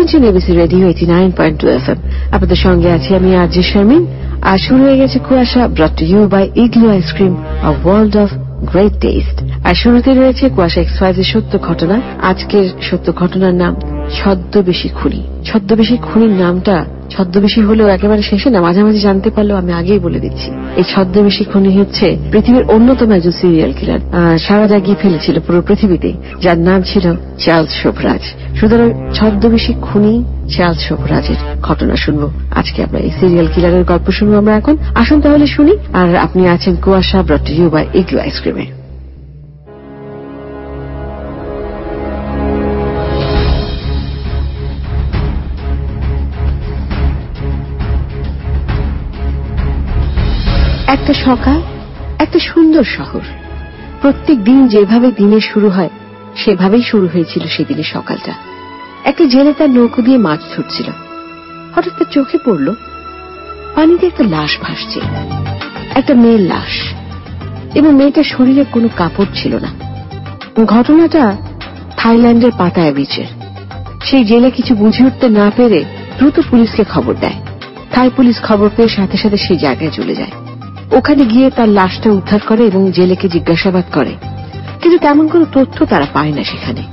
শুনছেন ABC radio 89.2 FM। আপনাদের সঙ্গে আছি আমি আরজে শারমিন। আর শুরু হয়ে গেছে Kuasha, brought to you by Igloo ice cream, a world of great taste. আর শুরুতে রয়েছে কুয়াশা এক্সপ্রেসের সত্য ঘটনা। আজকের সত্য ঘটনার নাম ছদ্মবেশী খুনি। ছদ্মবেশী খুনির নামটা ছদ্মবেশী হলেও একেবারে শেষে না, মাঝামাঝি জানতে পারলেও আমি আগেই বলে দিচ্ছি, এই ছদ্মবেশী খুনি হচ্ছে পৃথিবীর অন্যতম একজন সিরিয়াল কিলার। সারা জাগিয়ে ফেলেছিল পুরো পৃথিবীতে, যার নাম ছিল চার্লস শোভরাজ। সুতরাং ছদ্মবেশী খুনি চার্লস শোভরাজের ঘটনা শুনবো আজকে। আমরা এই সিরিয়াল কিলারের গল্প শুনবো আমরা এখন। আসুন তাহলে শুনি। আর আপনি আছেন Kuasha, brought to you by Igloo আইসক্রিমে। একটা সকাল, একটা সুন্দর শহর। প্রত্যেক দিন যেভাবে দিনের শুরু হয় সেভাবেই শুরু হয়েছিল সেদিনের সকালটা। একটা জেলে তার নৌকো দিয়ে মাছ ধরছিল। হঠাৎ তার চোখে পড়ল পানিতে একটা লাশ ভাসছে, একটা মেয়ের লাশ, এবং মেয়েটার শরীরে কোনো কাপড় ছিল না। ঘটনাটা থাইল্যান্ডের পাতায়া বিচের। সেই জেলে কিছু বুঝে উঠতে না পেরে দ্রুত পুলিশকে খবর দেয়। থাই পুলিশ খবর পেয়ে সাথে সাথে সেই জায়গায় চলে যায়। ওখানে গিয়ে তার লাশটা উদ্ধার করে এবং জেলেকে জিজ্ঞাসাবাদ করে, কিন্তু তেমন কোনো তথ্য তারা পায় না। সেখানে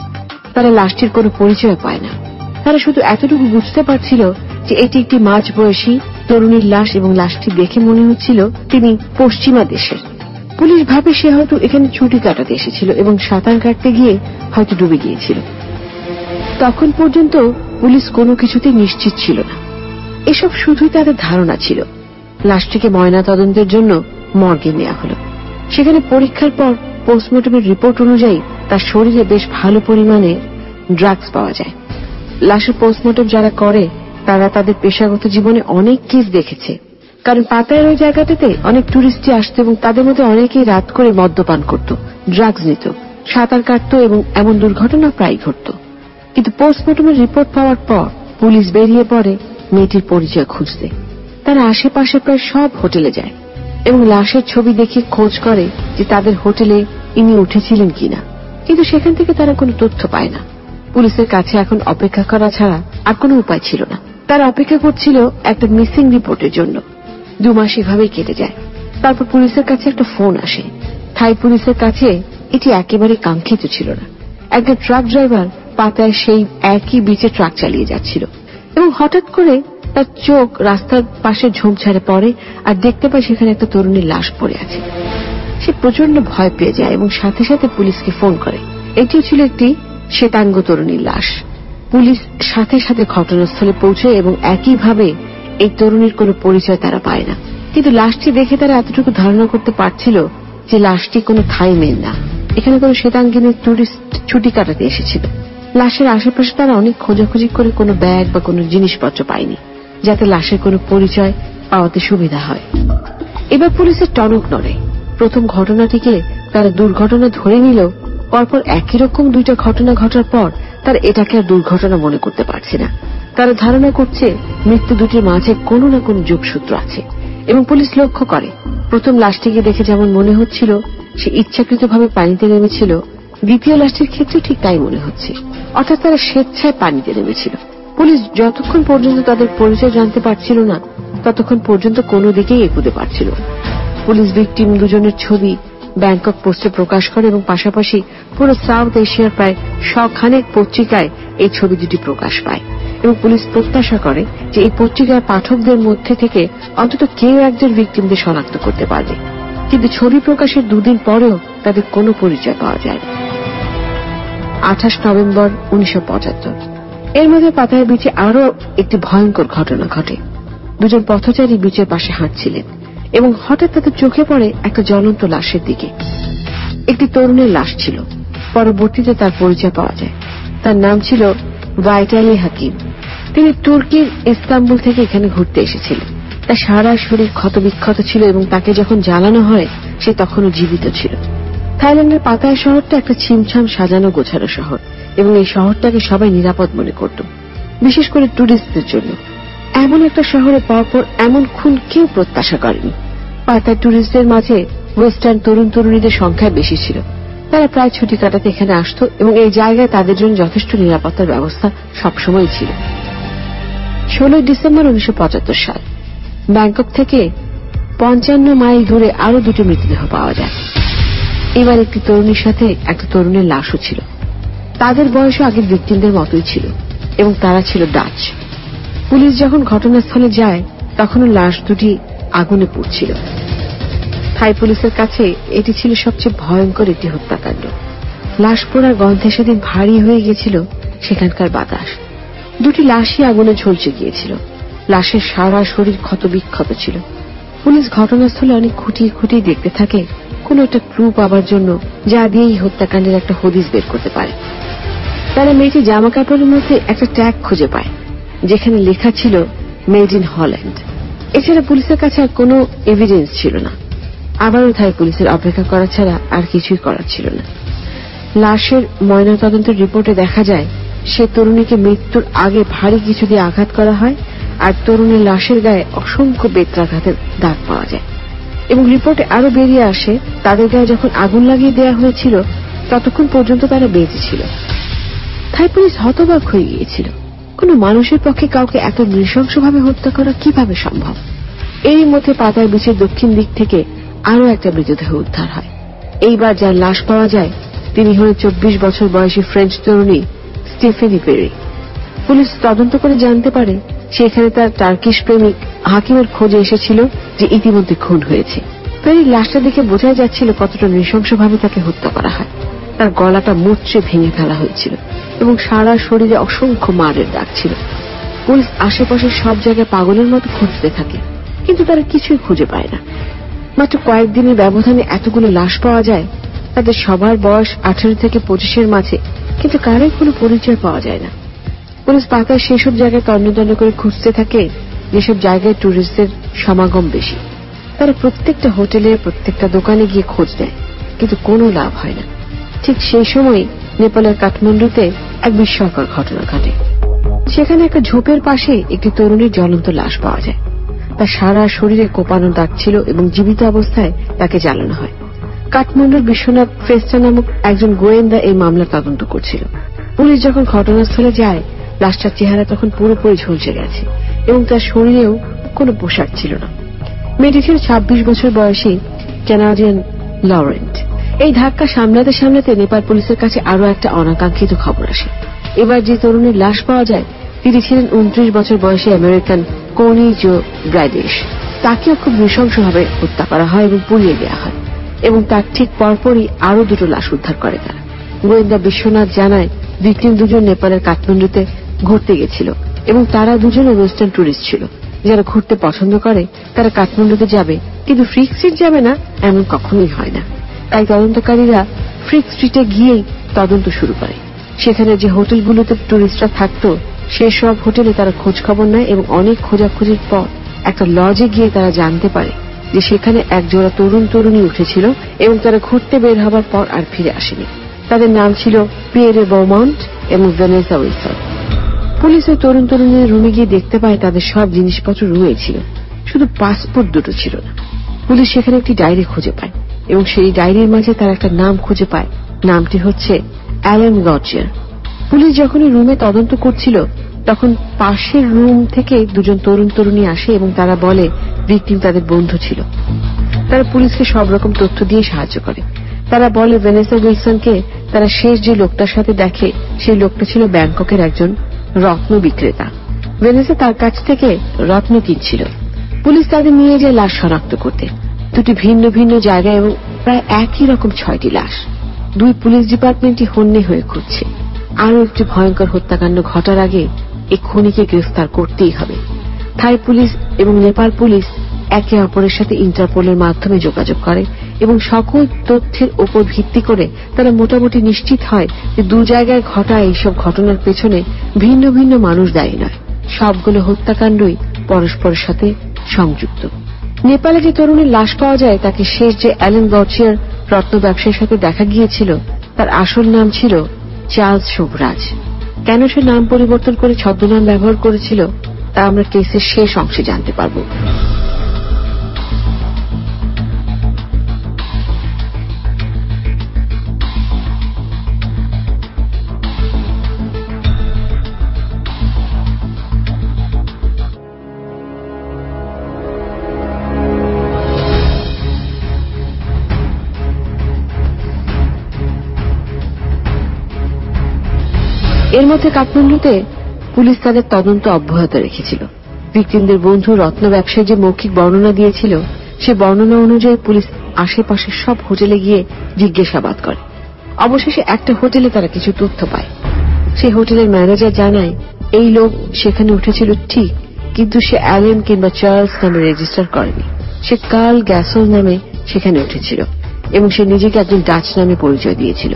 তারা লাশটির কোনো পরিচয় পায় না। তারা শুধু এতটুকু বুঝতে পারছিল যে এটি একটি মাঝবয়সী তরুণীর লাশ এবং লাশটি দেখে মনে হচ্ছিল তিনি পশ্চিমা দেশের। পুলিশ ভাবে সে হয়তো এখানে ছুটি কাটাতে এসেছিল এবং সাঁতার কাটতে গিয়ে হয়তো ডুবে গিয়েছিল। তখন পর্যন্ত পুলিশ কোনো কিছুতে নিশ্চিত ছিল না। এসব শুধুই তাদের ধারণা ছিল। লাশটিকে ময়না তদন্তের জন্য মর্গে নেওয়া হলো। সেখানে পরীক্ষার পর পোস্টমর্টমের রিপোর্ট অনুযায়ী তার শরীরে বেশ ভালো পরিমাণে ড্রাগস পাওয়া যায়। লাশের পোস্টমর্টম যারা করে তারা তাদের পেশাগত জীবনে অনেক কেস দেখেছে, কারণ পাতায়ের ওই জায়গাটাতে অনেক টুরিস্টই আসতো এবং তাদের মধ্যে অনেকেই রাত করে মদ্যপান করত, ড্রাগস নিত, সাঁতার কাটত এবং এমন দুর্ঘটনা প্রায় ঘটত। কিন্তু পোস্টমর্টমের রিপোর্ট পাওয়ার পর পুলিশ বেরিয়ে পড়ে মেয়েটির পরিচয় খুঁজতে। তারা আশেপাশে প্রায় সব হোটেলে যায় এবং লাশের ছবি দেখে খোঁজ করে যে তাদের হোটেলে ইনি উঠেছিলেন কিনা, কিন্তু সেখান থেকে তারা কোনো তথ্য পায় না। পুলিশের কাছে এখন অপেক্ষা করা ছাড়া আর কোনো উপায় ছিল না। তারা অপেক্ষা করছিল একটা মিসিং রিপোর্টের জন্য। 2 মাস এভাবেই কেটে যায়। তারপর পুলিশের কাছে একটা ফোন আসে। থাই পুলিশের কাছে এটি একেবারে কাঙ্ক্ষিত ছিল না। একটা ট্রাক ড্রাইভার পাতায় সেই একই বিচে ট্রাক চালিয়ে যাচ্ছিল এবং হঠাৎ করে তার চোখ রাস্তার পাশে ঝোপঝাড়ে পড়ে আর দেখতে পায় সেখানে একটা তরুণীর লাশ পড়ে আছে। সে প্রচন্ড ভয় পেয়ে যায় এবং সাথে সাথে পুলিশকে ফোন করে। এটিও ছিল একটি শ্বেতাঙ্গ তরুণীর লাশ। পুলিশ সাথে সাথে ঘটনাস্থলে পৌঁছয় এবং একইভাবে এই তরুণীর কোনো পরিচয় তারা পায় না। কিন্তু লাশটি দেখে তারা এতটুকু ধারণা করতে পারছিল যে লাশটি কোনো থাই মেয়ে না, এখানে কোনো শ্বেতাঙ্গিনীর টুরিস্ট ছুটি কাটাতে এসেছিল। লাশের আশেপাশে তারা অনেক খোঁজাখুঁজি করে কোনো ব্যাগ বা কোনো জিনিসপত্র পায়নি, যাতে লাশের কোনো পরিচয় পাওয়াতে সুবিধা হয়। এবার পুলিশের টনক নড়ে। প্রথম ঘটনাটিকে তারা দুর্ঘটনা ধরে নিল, পরপর একই রকম 2টা ঘটনা ঘটার পর তারা এটাকে আর দুর্ঘটনা মনে করতে পারছে না। তারা ধারণা করছে মৃত্যু দুটির মাঝে কোনো না কোনো যোগসূত্র আছে। এবং পুলিশ লক্ষ্য করে প্রথম লাশটিকে দেখে যেমন মনে হচ্ছিল সে ইচ্ছাকৃতভাবে পানিতে নেমেছিল, দ্বিতীয় লাশটির ক্ষেত্রে ঠিক তাই মনে হচ্ছে, অর্থাৎ তারা স্বেচ্ছায় পানিতে নেমেছিল। পুলিশ যতক্ষণ পর্যন্ত তাদের পরিচয় জানতে পারছিল না ততক্ষণ পর্যন্ত কোনো দিকেই এগোতে পারছিল। পুলিশ ভিকটিম দুজনের ছবি ব্যাংকক পোস্টে প্রকাশ করে এবং পাশাপাশি পুরো সাউথ এশিয়ার প্রায় 100 পত্রিকায় এই ছবি দুটি প্রকাশ পায় এবং পুলিশ প্রত্যাশা করে যে এই পত্রিকার পাঠকদের মধ্যে থেকে অন্তত কেউ একজন ভিকটিমদের শনাক্ত করতে পারবে। কিন্তু ছবি প্রকাশের 2 দিন পরেও তাদের কোনো পরিচয় পাওয়া যায় না। 28 নভেম্বর 1975 এর মধ্যে পাতায়া বিচে আরো একটি ভয়ঙ্কর ঘটনা ঘটে। 2জন পথচারী বিচের পাশে হাঁটছিলেন এবং হঠাৎ তাদের চোখে পড়ে একটা জ্বলন্ত লাশের দিকে। একটি তরুণের লাশ ছিল। পরবর্তীতে তার পরিচয় পাওয়া যায়। তার নাম ছিল ভাইটালি হাকিম। তিনি তুর্কির ইস্তাম্বুল থেকে এখানে ঘুরতে এসেছিলেন। তার সারা শরীর ক্ষতবিক্ষত ছিল এবং তাকে যখন জ্বালানো হয় সে তখনও জীবিত ছিল। থাইল্যান্ডের পাতায়া শহরটা একটা ছিমছাম সাজানো গোছানো শহর এবং এই শহরটাকে সবাই নিরাপদ মনে করত, বিশেষ করে টুরিস্টদের জন্য। এমন একটা শহরে পরপর এমন খুন কেউ প্রত্যাশা করেনি। পাতায়া টুরিস্টদের মাঝে ওয়েস্টার্ন তরুণ তরুণীদের সংখ্যা বেশি ছিল। তারা প্রায় ছুটি কাটাতে এখানে আসত এবং এই জায়গায় তাদের জন্য যথেষ্ট নিরাপত্তার ব্যবস্থা সবসময় ছিল। 16 ডিসেম্বর 1975 সাল ব্যাংকক থেকে 55 মাইল দূরে আরো দুটো মৃতদেহ পাওয়া যায়। এবার একটি তরুণীর সাথে একটা তরুণের লাশও ছিল। তাদের বয়সও আগের ভিকটিমদের মতোই ছিল এবং তারা ছিল ডাচ। পুলিশ যখন ঘটনাস্থলে যায় তখনও লাশ দুটি আগুনে পুড়ছিল। থাই পুলিশের কাছে এটি ছিল সবচেয়ে ভয়ঙ্কর একটি হত্যাকাণ্ড। লাশ পোড়ার গন্ধে সেদিন ভারী হয়ে গেছিল সেখানকার বাতাস। দুটি লাশই আগুনে ঝলসে গিয়েছিল। লাশের সারা শরীর ক্ষতবিক্ষত ছিল। পুলিশ ঘটনাস্থলে অনেক খুঁটিয়ে খুঁটিয়ে দেখতে থাকে কোন একটা ক্লু পাবার জন্য, যা দিয়ে এই হত্যাকাণ্ডের একটা হদিস বের করতে পারে। তারা মেয়েটির জামা কাপড়ের মধ্যে একটা ট্যাগ খুঁজে পায় যেখানে লেখা ছিল মেড ইন হল্যান্ড। এছাড়া পুলিশের কাছে আর কোনো এভিডেন্স ছিল না। আবারও থাই পুলিশের অপেক্ষা করা ছাড়া আর কিছুই করার ছিল না। লাশের ময়নাতদন্তের রিপোর্টে দেখা যায় সে তরুণীকে মৃত্যুর আগে ভারী কিছু দিয়ে আঘাত করা হয় আর তরুণীর লাশের গায়ে অসংখ্য বেত্রাঘাতের দাগ পাওয়া যায়। এবং রিপোর্টে আরো বেরিয়ে আসে তাদের গায়ে যখন আগুন লাগিয়ে দেওয়া হয়েছিল ততক্ষণ পর্যন্ত তারা বেঁচে ছিল। থাই পুলিশ হতবাক হয়ে গিয়েছিল। কোন মানুষের পক্ষে কাউকে এত নৃশংসভাবে হত্যা করা কিভাবে সম্ভব। এরই মধ্যে পাতার বিচের দক্ষিণ দিক থেকে আরো একটা মৃতদেহ উদ্ধার হয়। এইবার যার লাশ পাওয়া যায় তিনি হলেন 24 বছর বয়সী ফ্রেঞ্চ তরুণী স্টিফেনি পেরি। পুলিশ তদন্ত করে জানতে পারে সেখানে তার টার্কিশ প্রেমিক হাকিমের খোঁজে এসেছিল যে ইতিমধ্যে খুন হয়েছে। পেরির লাশটা দেখে বোঝাই যাচ্ছিল কতটা নৃশংসভাবে তাকে হত্যা করা হয়। তার গলাটা মুচড়ে ভেঙে ফেলা হয়েছিল এবং সারা শরীরে অসংখ্য মারের দাগ ছিল। পুলিশ আশেপাশে সব জায়গায় পাগলের মতো খুঁজতে থাকে, কিন্তু তারা কিছুই খুঁজে পায় না। মাত্র কয়েকদিনের ব্যবধানে এতগুলো লাশ পাওয়া যায়। তাদের সবার বয়স 18 থেকে 25-এর মাঝে, কিন্তু কারোর কোনো পরিচয় পাওয়া যায় না। পুলিশ পাতায় সেসব জায়গায় তন্ন করে খুঁজতে থাকে যেসব জায়গায় টুরিস্টদের সমাগম বেশি। তারা প্রত্যেকটা হোটেলে, প্রত্যেকটা দোকানে গিয়ে খোঁজ নেয়, কিন্তু কোনো লাভ হয় না। ঠিক সেই সময় নেপালের কাঠমান্ডুতে এক বিস্ময়কর ঘটনা ঘটে। সেখানে একটা ঝোপের পাশে একটি তরুণীর জ্বলন্ত লাশ পাওয়া যায়। তার সারা শরীরে কোপানো দাগ ছিল এবং জীবিত অবস্থায় তাকে জ্বালানো হয়। কাঠমান্ডুর বিশ্বনাথ ফ্রেস্টা নামক একজন গোয়েন্দা এই মামলা তদন্ত করছিল। পুলিশ যখন ঘটনাস্থলে যায় লাশটার চেহারা তখন পুরোপুরি ঝলসে গেছে এবং তার শরীরেও কোনো পোশাক ছিল না। মেয়েটি ছিল 26 বছর বয়সী কানাডিয়ান লরেন্ট। এই ধাক্কা সামলাতে সামলাতে নেপাল পুলিশের কাছে আরো একটা অনাকাঙ্ক্ষিত খবর আসে। এবার যে তরুণীর লাশ পাওয়া যায় তিনি ছিলেন 29 বছর বয়সী আমেরিকান কোনি জো ব্রাইডিশ। তাকেও খুব নৃশংসভাবে হত্যা করা হয় এবং পুড়িয়ে দেওয়া হয় এবং তার ঠিক পরপরই আরো দুটো লাশ উদ্ধার করে তারা। গোয়েন্দা বিশ্বনাথ জানায় ভিকটিম দুজন নেপালের কাঠমান্ডুতে ঘুরতে গেছিল এবং তারা দুজনে ওয়েস্টার্ন টুরিস্ট ছিল। যারা ঘুরতে পছন্দ করে তারা কাঠমান্ডুতে যাবে, কিন্তু ফ্রিক স্ট্রিট যাবে না এমন কখনোই হয় না। তাই তদন্তকারীরা ফ্রিক স্ট্রিটে গিয়েই তদন্ত শুরু করে। সেখানে যে হোটেলগুলোতে টুরিস্টরা থাকতো সেসব হোটেলে তারা খোঁজ খবর নেয় এবং অনেক খোঁজাখুঁজির পর একটা লজে গিয়ে তারা জানতে পারে যে সেখানে একজোড়া তরুণী উঠেছিল এবং তারা ঘুরতে বের হবার পর আর ফিরে আসেনি। তাদের নাম ছিল পিয়েরে বৌমন্ট এবং ভ্যানেসা উইলসন। পুলিশ ওই তরুণীর রুমে গিয়ে দেখতে পায় তাদের সব জিনিসপত্র রুমে ছিল, শুধু পাসপোর্ট দুটো ছিল না। পুলিশ সেখানে একটি ডায়েরি খুঁজে পায় এবং সেই ডায়েরির মাঝে তার একটা নাম খুঁজে পায়। নামটি হচ্ছে অ্যালেন গর্জিয়ার। পুলিশ যখন রুমে তদন্ত করছিল তখন পাশের রুম থেকে দুজন তরুণী আসে এবং তারা বলে ভিকটিম তাদের বন্ধু ছিল। তারা পুলিশকে সব রকম তথ্য দিয়ে সাহায্য করে। তারা বলে ভ্যানেসা উইলসনকে তারা শেষ যে লোকটার সাথে দেখে সেই লোকটা ছিল ব্যাংককের একজন রত্ন বিক্রেতা। ভ্যানেসা তার কাছ থেকে রত্ন কিনছিল। পুলিশ তাদের নিয়ে যায় লাশ শনাক্ত করতে। দুটি ভিন্ন ভিন্ন জায়গায় এবং প্রায় একই রকম 6টি লাশ। দুই পুলিশ ডিপার্টমেন্টই হন্যে হয়ে খুঁজছে। আরো একটি ভয়ঙ্কর হত্যাকাণ্ড ঘটার আগে এই খুনিকে গ্রেফতার করতেই হবে। থাই পুলিশ এবং নেপাল পুলিশ একে অপরের সাথে ইন্টারপোলের মাধ্যমে যোগাযোগ করে এবং সকল তথ্যের উপর ভিত্তি করে তারা মোটামুটি নিশ্চিত হয় যে দু জায়গায় ঘটা এইসব ঘটনার পেছনে ভিন্ন ভিন্ন মানুষ দায়ী নয়। সবগুলো হত্যাকাণ্ডই পরস্পরের সাথে সংযুক্ত। নেপালে যে তরুণীর লাশ পাওয়া যায় তাকে শেষ যে অ্যালেন গর্জিয়ার রত্ন ব্যবসায়ীর সাথে দেখা গিয়েছিল তার আসল নাম ছিল চার্লস শুভরাজ। কেন সে নাম পরিবর্তন করে ছদ্মনাম ব্যবহার করেছিল তা আমরা কেসের শেষ অংশে জানতে পারব। এর মধ্যে কাঠমান্ডুতে পুলিশ তাদের তদন্ত অব্যাহত রেখেছিল। ভিকটিমদের বন্ধু রত্ন ব্যবসায়ী যে মৌখিক বর্ণনা দিয়েছিল, সে বর্ণনা অনুযায়ী পুলিশ আশেপাশের সব হোটেলে গিয়ে জিজ্ঞাসাবাদ করে। অবশেষে একটা হোটেলে তারা কিছু তথ্য পায়। সেই হোটেলের ম্যানেজার জানায় এই লোক সেখানে উঠেছিল ঠিক, কিন্তু সে অ্যালেন কিংবা চার্লস নামে রেজিস্টার করেনি। সে কার্ল গ্যাসল নামে সেখানে উঠেছিল এবং সে নিজেকে একজন ডাচ নামে পরিচয় দিয়েছিল।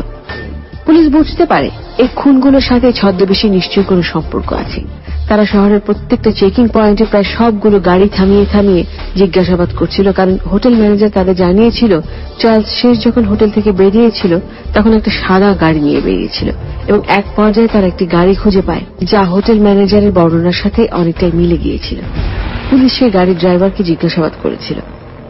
পুলিশ বুঝতে পারে এই খুনগুলোর সাথে ছদ্মবেশী নিশ্চয়ই কোনো সম্পর্ক আছে। তারা শহরের প্রত্যেকটা চেকিং পয়েন্টে প্রায় সবগুলো গাড়ি থামিয়ে থামিয়ে জিজ্ঞাসাবাদ করছিল, কারণ হোটেল ম্যানেজার তাদের জানিয়েছিল চার্লস শেষ যখন হোটেল থেকে বেরিয়েছিল তখন একটা সাদা গাড়ি নিয়ে বেরিয়েছিল এবং এক পর্যায়ে তারা একটি গাড়ি খুঁজে পায় যা হোটেল ম্যানেজারের বর্ণনার সাথে অনেকটাই মিলে গিয়েছিল। পুলিশ সেই গাড়ির ড্রাইভারকে জিজ্ঞাসাবাদ করেছিল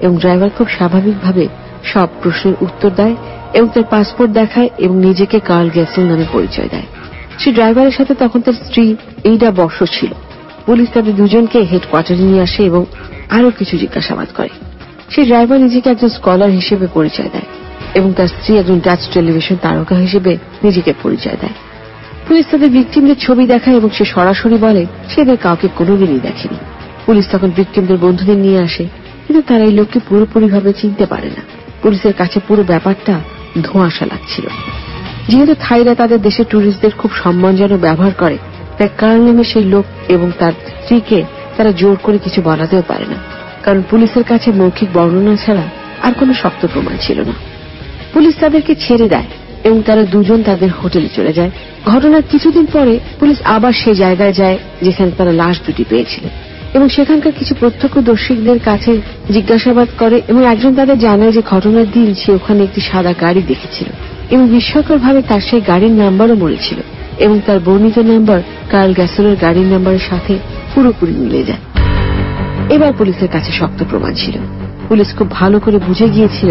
এবং ড্রাইভার খুব স্বাভাবিকভাবে সব প্রশ্নের উত্তর দেয় এবং তার পাসপোর্ট দেখায় এবং নিজেকে কার্ল গ্যাসল নামে পরিচয় দেয়। সেই ড্রাইভারের সাথে তখন তার স্ত্রী এইডা বর্ষ ছিল। পুলিশ তাদের দুজনকে হেডকোয়ার্টারে নিয়ে আসে এবং আরো কিছু জিজ্ঞাসাবাদ করে। সেই ড্রাইভার নিজেকে একজন স্কলার হিসেবে পরিচয় দেয় এবং তার স্ত্রী একজন ডাচ টেলিভিশন তারকা হিসেবে নিজেকে পরিচয় দেয়। পুলিশ তাদের ভিকটিমদের ছবি দেখায় এবং সে সরাসরি বলে সে এদের কাউকে কোনোদিনই দেখেনি। পুলিশ তখন ভিকটিমদের বন্ধুদের নিয়ে আসে, কিন্তু তারা এই লোককে পুরোপুরিভাবে চিনতে পারে না। পুলিশের কাছে পুরো ব্যাপারটা ধোঁয়াশা লাগছিল। যেহেতু থাইরা তাদের দেশে ট্যুরিস্টদের খুব সম্মানজনক ব্যবহার করে, তাই কার্ল নামে সেই লোক এবং তার স্ত্রীকে তারা জোর করে কিছু বলাতেও পারে না, কারণ পুলিশের কাছে মৌখিক বর্ণনা ছাড়া আর কোনো শক্ত প্রমাণ ছিল না। পুলিশ তাদেরকে ছেড়ে দেয় এবং তারা দুজন তাদের হোটেলে চলে যায়। ঘটনার কিছুদিন পরে পুলিশ আবার সেই জায়গায় যায় যেখানে তারা লাশ দুটি পেয়েছিল এবং সেখানকার কিছু প্রত্যক্ষদর্শীদের কাছে জিজ্ঞাসাবাদ করে এবং একজন তাদের জানায় যে ঘটনার দিন সে ওখানে একটি সাদা গাড়ি দেখেছিল এবং বিস্ময়করভাবে তার সেই গাড়ির নাম্বারও মরেছিল এবং তার বর্ণিত নাম্বার কার্ল গ্যাসলের গাড়ির নাম্বারের সাথে পুরোপুরি মিলে যায়। এবার পুলিশের কাছে শক্ত প্রমাণ ছিল। পুলিশ খুব ভালো করে বুঝে গিয়েছিল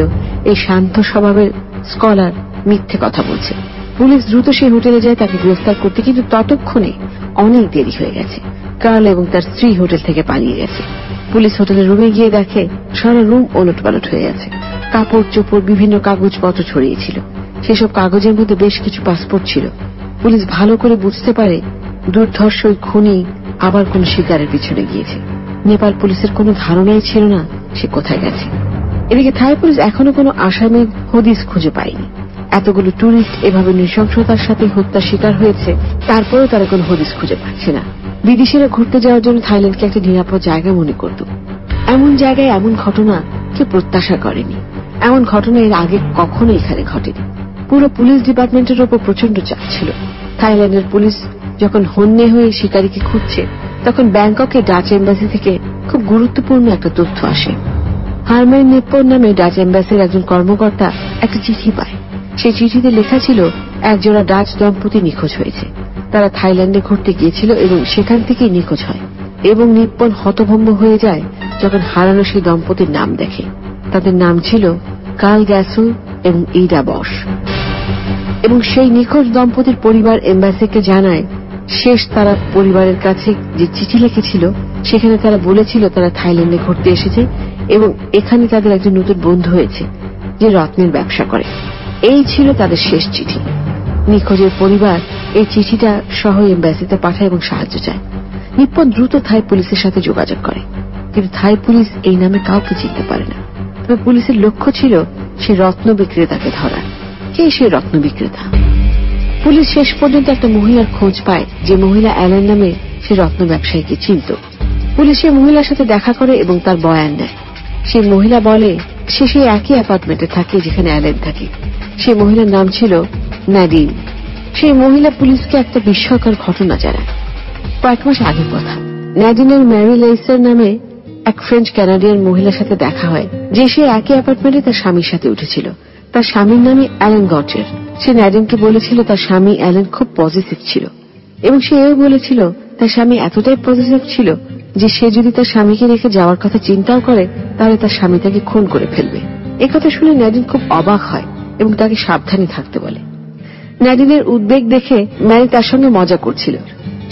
এই শান্ত স্বভাবের স্কলার মিথ্যে কথা বলছে। পুলিশ দ্রুত সেই হোটেলে যায় তাকে গ্রেফতার করতে, কিন্তু ততক্ষণে অনেক দেরি হয়ে গেছে। কার্ল এবং তার স্ত্রী হোটেল থেকে পালিয়ে গেছে। পুলিশ হোটেলের রুমে গিয়ে দেখে সারা রুম ওলটপালট হয়ে গেছে। কাপড় চোপড় বিভিন্ন কাগজপত্র ছড়িয়েছিল। সেসব কাগজের মধ্যে বেশ কিছু পাসপোর্ট ছিল। পুলিশ ভালো করে বুঝতে পারে দুর্ধর্ষ ওই খুনি আবার কোন শিকারের পিছনে গিয়েছে। নেপাল পুলিশের কোনো ধারণাই ছিল না সে কোথায় গেছে। এদিকে থাই পুলিশ এখনো কোনো আসামির হদিস খুঁজে পায়নি। এতগুলো ট্যুরিস্ট এভাবে নৃশংসতার সাথে হত্যার শিকার হয়েছে, তারপরেও তারা কোনো হদিস খুঁজে পাচ্ছে না। বিদেশিরা ঘুরতে যাওয়ার জন্য থাইল্যান্ডকে একটা নিরাপদ জায়গা মনে করত। এমন জায়গায় এমন ঘটনা কেউ প্রত্যাশা করেনি। এমন ঘটনা এর আগে কখনো এখানে ঘটেনি। পুরো পুলিশ ডিপার্টমেন্টের ওপর প্রচন্ড চাপ ছিল। থাইল্যান্ডের পুলিশ যখন হন্যে হয়ে শিকারীকে খুঁজছে, তখন ব্যাংককে ডাচ এম্বাসি থেকে খুব গুরুত্বপূর্ণ একটা তথ্য আসে। হারমেন নিপ্পন নামে ডাচ এম্বাসির একজন কর্মকর্তা একটা চিঠি পায়। সেই চিঠিতে লেখা ছিল একজোড়া ডাচ দম্পতি নিখোঁজ হয়েছে। তারা থাইল্যান্ডে ঘুরতে গিয়েছিল এবং সেখান থেকেই নিখোঁজ হয়। এবং নিপ্পন হতভম্ব হয়ে যায় যখন হারানো সেই দম্পতির নাম দেখে। তাদের নাম ছিল কার্ল গ্যাসল এবং ইডা বস। এবং সেই নিখোঁজ দম্পতির পরিবার এম্বাসিকে জানায় শেষ তারা পরিবারের কাছে যে চিঠি লিখেছিল সেখানে তারা বলেছিল তারা থাইল্যান্ডে ঘুরতে এসেছে এবং এখানে তাদের একজন নতুন বন্ধু হয়েছে যে রত্নের ব্যবসা করে। এই ছিল তাদের শেষ চিঠি। নিখোঁজের পরিবার এই চিঠিটা সহ এম্বাসিতে পাঠায় এবং সাহায্য চায়। নিপ্পন দ্রুত থাই পুলিশের সাথে যোগাযোগ করে, কিন্তু থাই পুলিশ এই নামে কাউকে চিনতে পারে না। তবে পুলিশের লক্ষ্য ছিল সে রত্ন বিক্রেতাকে ধরা। কে সে রত্ন বিক্রেতা? পুলিশ শেষ পর্যন্ত একটা মহিলার খোঁজ পায় যে মহিলা অ্যালেন নামে সে রত্ন ব্যবসায়ীকে চিনত। পুলিশ সেই মহিলার সাথে দেখা করে এবং তার বয়ান নেয়। সেই মহিলা বলে সে সেই একই অ্যাপার্টমেন্টে থাকে যেখানে অ্যালেন থাকে। সেই মহিলার নাম ছিল নাডিন। সেই মহিলা পুলিশকে একটা বিস্ময়কর ঘটনা জানায়। কয়েক মাস আগের কথা, নাডিনের ম্যারি লেইসার নামে এক ফ্রেঞ্চ কানাডিয়ান মহিলার সাথে দেখা হয় যে সে একই অ্যাপার্টমেন্টে তার স্বামীর সাথে উঠেছিল। তার স্বামীর নামে অ্যালেন গটের। সে নাডিনকে বলেছিল তার স্বামী অ্যালেন খুব পজিটিভ ছিল এবং সে এও বলেছিল তার স্বামী এতটাই পজিটিভ ছিল যে সে যদি তার স্বামীকে রেখে যাওয়ার কথা চিন্তাও করে তাহলে তার স্বামী তাকে খুন করে ফেলবে। একথা শুনে নাডিন খুব অবাক হয় এবং তাকে সাবধানে থাকতে বলে। নাডিনের উদ্বেগ দেখে ম্যারি তার সঙ্গে মজা করছিল।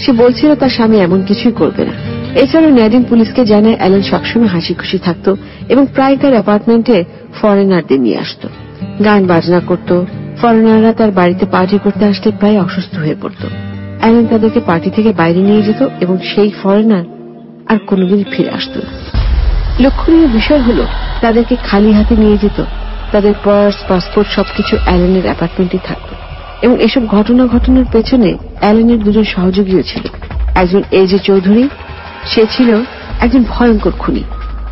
সে বলছিল তার স্বামী এমন কিছুই করবে না। এছাড়াও নাডিন পুলিশকে জানায় অ্যালেন সবসময় হাসি খুশি থাকত এবং প্রায় তার অ্যাপার্টমেন্টে ফরেনারদের নিয়ে আসত, গান বাজনা করত। ফরেনাররা তার বাড়িতে পার্টি করতে আসলে প্রায় অসুস্থ হয়ে পড়ত। অ্যালেন তাদেরকে পার্টি থেকে বাইরে নিয়ে যেত এবং সেই ফরেনার আর কোনোদিন ফিরে আসত না। লক্ষণীয় বিষয় হলো তাদেরকে খালি হাতে নিয়ে যেত, তাদের পার্স, পাসপোর্ট সবকিছু অ্যালেনের অ্যাপার্টমেন্টে থাকত। এবং এসব ঘটনার পেছনে অ্যালেনের দুজন সহযোগীও ছিল। একজন এজে চৌধুরী, সে ছিল একজন ভয়ঙ্কর খুনি,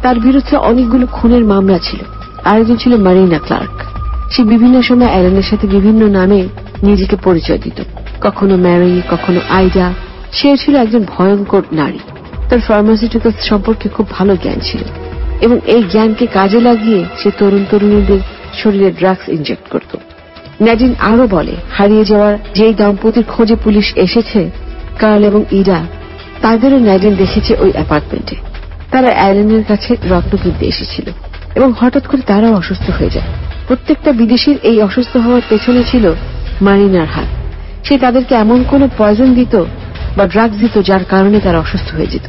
তার বিরুদ্ধে অনেকগুলো খুনের মামলা ছিল। আরেকজন ছিল মারিনা ক্লার্ক, সে বিভিন্ন সময় অ্যালেনের সাথে বিভিন্ন নামে নিজেকে পরিচয় দিত, কখনো ম্যারি, কখনো আইডা। সে ছিল একজন ভয়ঙ্কর নারী, তার ফার্মাসিউটিক্যালস সম্পর্কে খুব ভালো জ্ঞান ছিল এবং এই জ্ঞানকে কাজে লাগিয়ে সে তরুণ তরুণীদের শরীরে ড্রাগস ইনজেক্ট করত। ন্যাডিন আরো বলে, হারিয়ে যাওয়ার যেই দম্পতির খোঁজে পুলিশ এসেছে, কার্ল এবং ইডা, তাদেরও ন্যাডিন দেখেছে ওই অ্যাপার্টমেন্টে। তারা অ্যালেনের কাছে রত্ন কিনতে এসেছিল এবং হঠাৎ করে তারাও অসুস্থ হয়ে যায়। প্রত্যেকটা বিদেশির এই অসুস্থ হওয়ার পেছনে ছিল মারিনার হাত। সে তাদেরকে এমন কোন পয়জন দিত বা ড্রাগস দিত যার কারণে তারা অসুস্থ হয়ে যেত।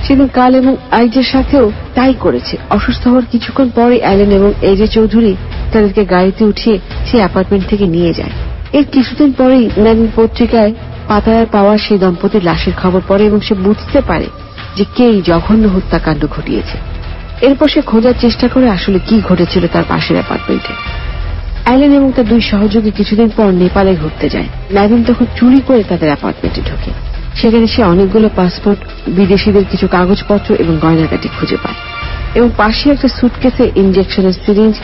সেদিন কার্ল এবং আইজের সাথেও তাই করেছে। অসুস্থ হওয়ার কিছুক্ষণ পরে অ্যালেন এবং এজে চৌধুরী তাদেরকে গাড়িতে উঠিয়ে সেই অ্যাপার্টমেন্ট থেকে নিয়ে যায়। এর কিছুদিন পরেই ন্যাডিন পত্রিকায় পাতায় পাওয়া সেই দম্পতির লাশের খবর পড়ে এবং সে বুঝতে পারে যে কে এই জঘন্য হত্যাকাণ্ড ঘটিয়েছে। এরপর সে খোঁজার চেষ্টা করে আসলে কি ঘটেছিল তার পাশের অ্যাপার্টমেন্টে। অ্যালেন এবং তার দুই সহযোগী কিছুদিন পর নেপালে ঘুরতে যায়। ন্যাডিন তখন চুরি করে তাদের অ্যাপার্টমেন্টে ঢোকে। সেখানে সে অনেকগুলো পাসপোর্ট, বিদেশিদের কিছু কাগজপত্র এবং গয়নাগাটি খুঁজে পায় এবং পাশে একটা সুটকেসে ইনজেকশনের সিরিঞ্জ